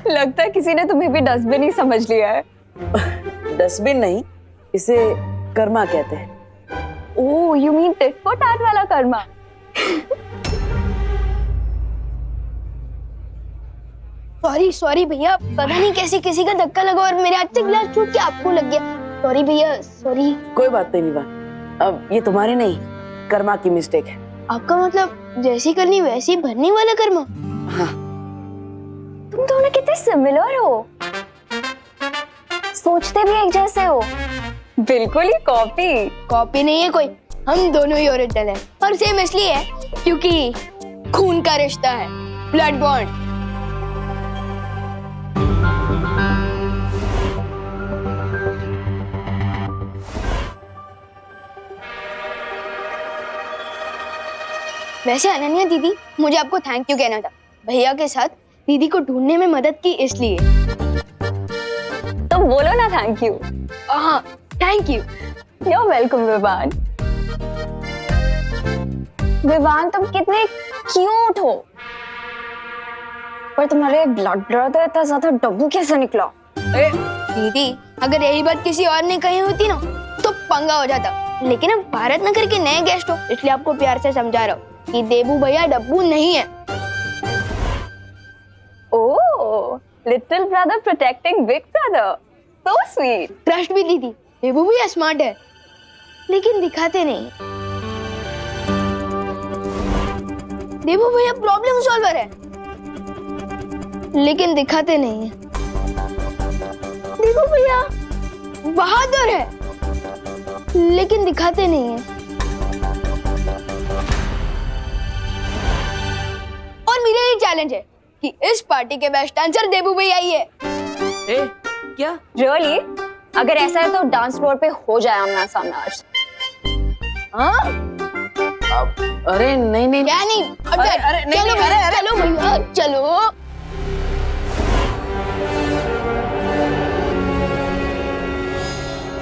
Speaker 1: लगता है किसी ने तुम्हें भी डस्टबिन ही समझ लिया है।
Speaker 3: डस्टबिन नहीं, इसे कर्मा कहते हैं।
Speaker 1: Oh, you mean tit for tat वाला कर्मा।
Speaker 2: सॉरी भैया, पता नहीं कैसे किसी का धक्का लगा और मेरे हाथ से गिलास छूट के आपको लग गया। सॉरी भैया, सॉरी।
Speaker 3: कोई बात नहीं विवान, अब ये तुम्हारी नहीं, कर्मा की मिस्टेक है।
Speaker 2: आपका मतलब जैसी करनी वैसी भरने वाला कर्मा?
Speaker 3: हाँ।
Speaker 11: तुम दोनों कितने सिमिलर हो, सोचते भी एक जैसे हो।
Speaker 1: बिल्कुल ही
Speaker 2: कॉपी नहीं है कोई, हम दोनों ही ओरिजिनल हैं। और सेम इसलिए है क्योंकि खून का रिश्ता है, ब्लड बॉन्ड। वैसे अनन्या दीदी, मुझे आपको थैंक यू कहना था। भैया के साथ दीदी को ढूंढने में मदद की इसलिए।
Speaker 1: तो बोलो ना थैंक यू।
Speaker 2: हाँ, thank you.
Speaker 1: You are welcome Vivaan. Vivaan, तुम कितने क्यूट हो, पर तुम्हारे ब्लड ब्रदर इतना ज्यादा डब्बू कैसे निकला?
Speaker 2: दीदी, अगर यही बात किसी और ने कही होती ना तो पंगा हो जाता, लेकिन अब भारत नगर के नए गेस्ट हो, इसलिए आपको प्यार से समझा रहा हूँ कि देबू भैया डब्बू नहीं है।
Speaker 1: Oh, little brother protecting big brother, so sweet.
Speaker 2: Trust भी दीदी, देबू भैया स्मार्ट है, लेकिन दिखाते नहीं। देबू भैया प्रॉब्लम सॉल्वर है, लेकिन दिखाते नहीं है। देबू भैया बहादुर है, लेकिन दिखाते नहीं है। और मेरा ये चैलेंज है कि इस पार्टी के बेस्ट डांसर देबू भैया ही है।
Speaker 3: क्या?
Speaker 1: रियली? अगर ऐसा है तो डांस फ्लोर पे हो जाए आमना सामना आज।
Speaker 2: हाँ?
Speaker 3: अरे नहीं।
Speaker 2: क्या नहीं?
Speaker 3: अरे नहीं,
Speaker 2: चलो भैया, चलो भैया, चलो।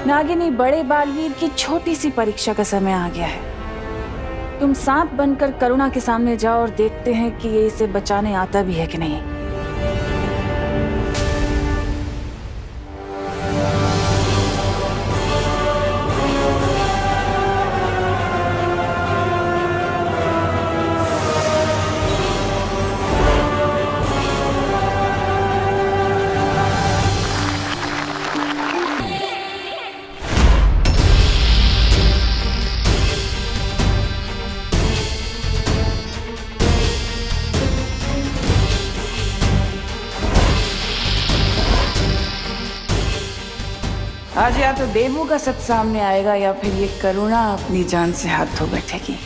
Speaker 18: नागिनी, बड़े बालवीर की छोटी सी परीक्षा का समय आ गया है। तुम सांप बनकर करुणा के सामने जाओ और देखते हैं कि ये इसे बचाने आता भी है कि नहीं। आज या तो देवू का सच सामने आएगा या फिर ये करुणा अपनी जान से हाथ धो बैठेगी।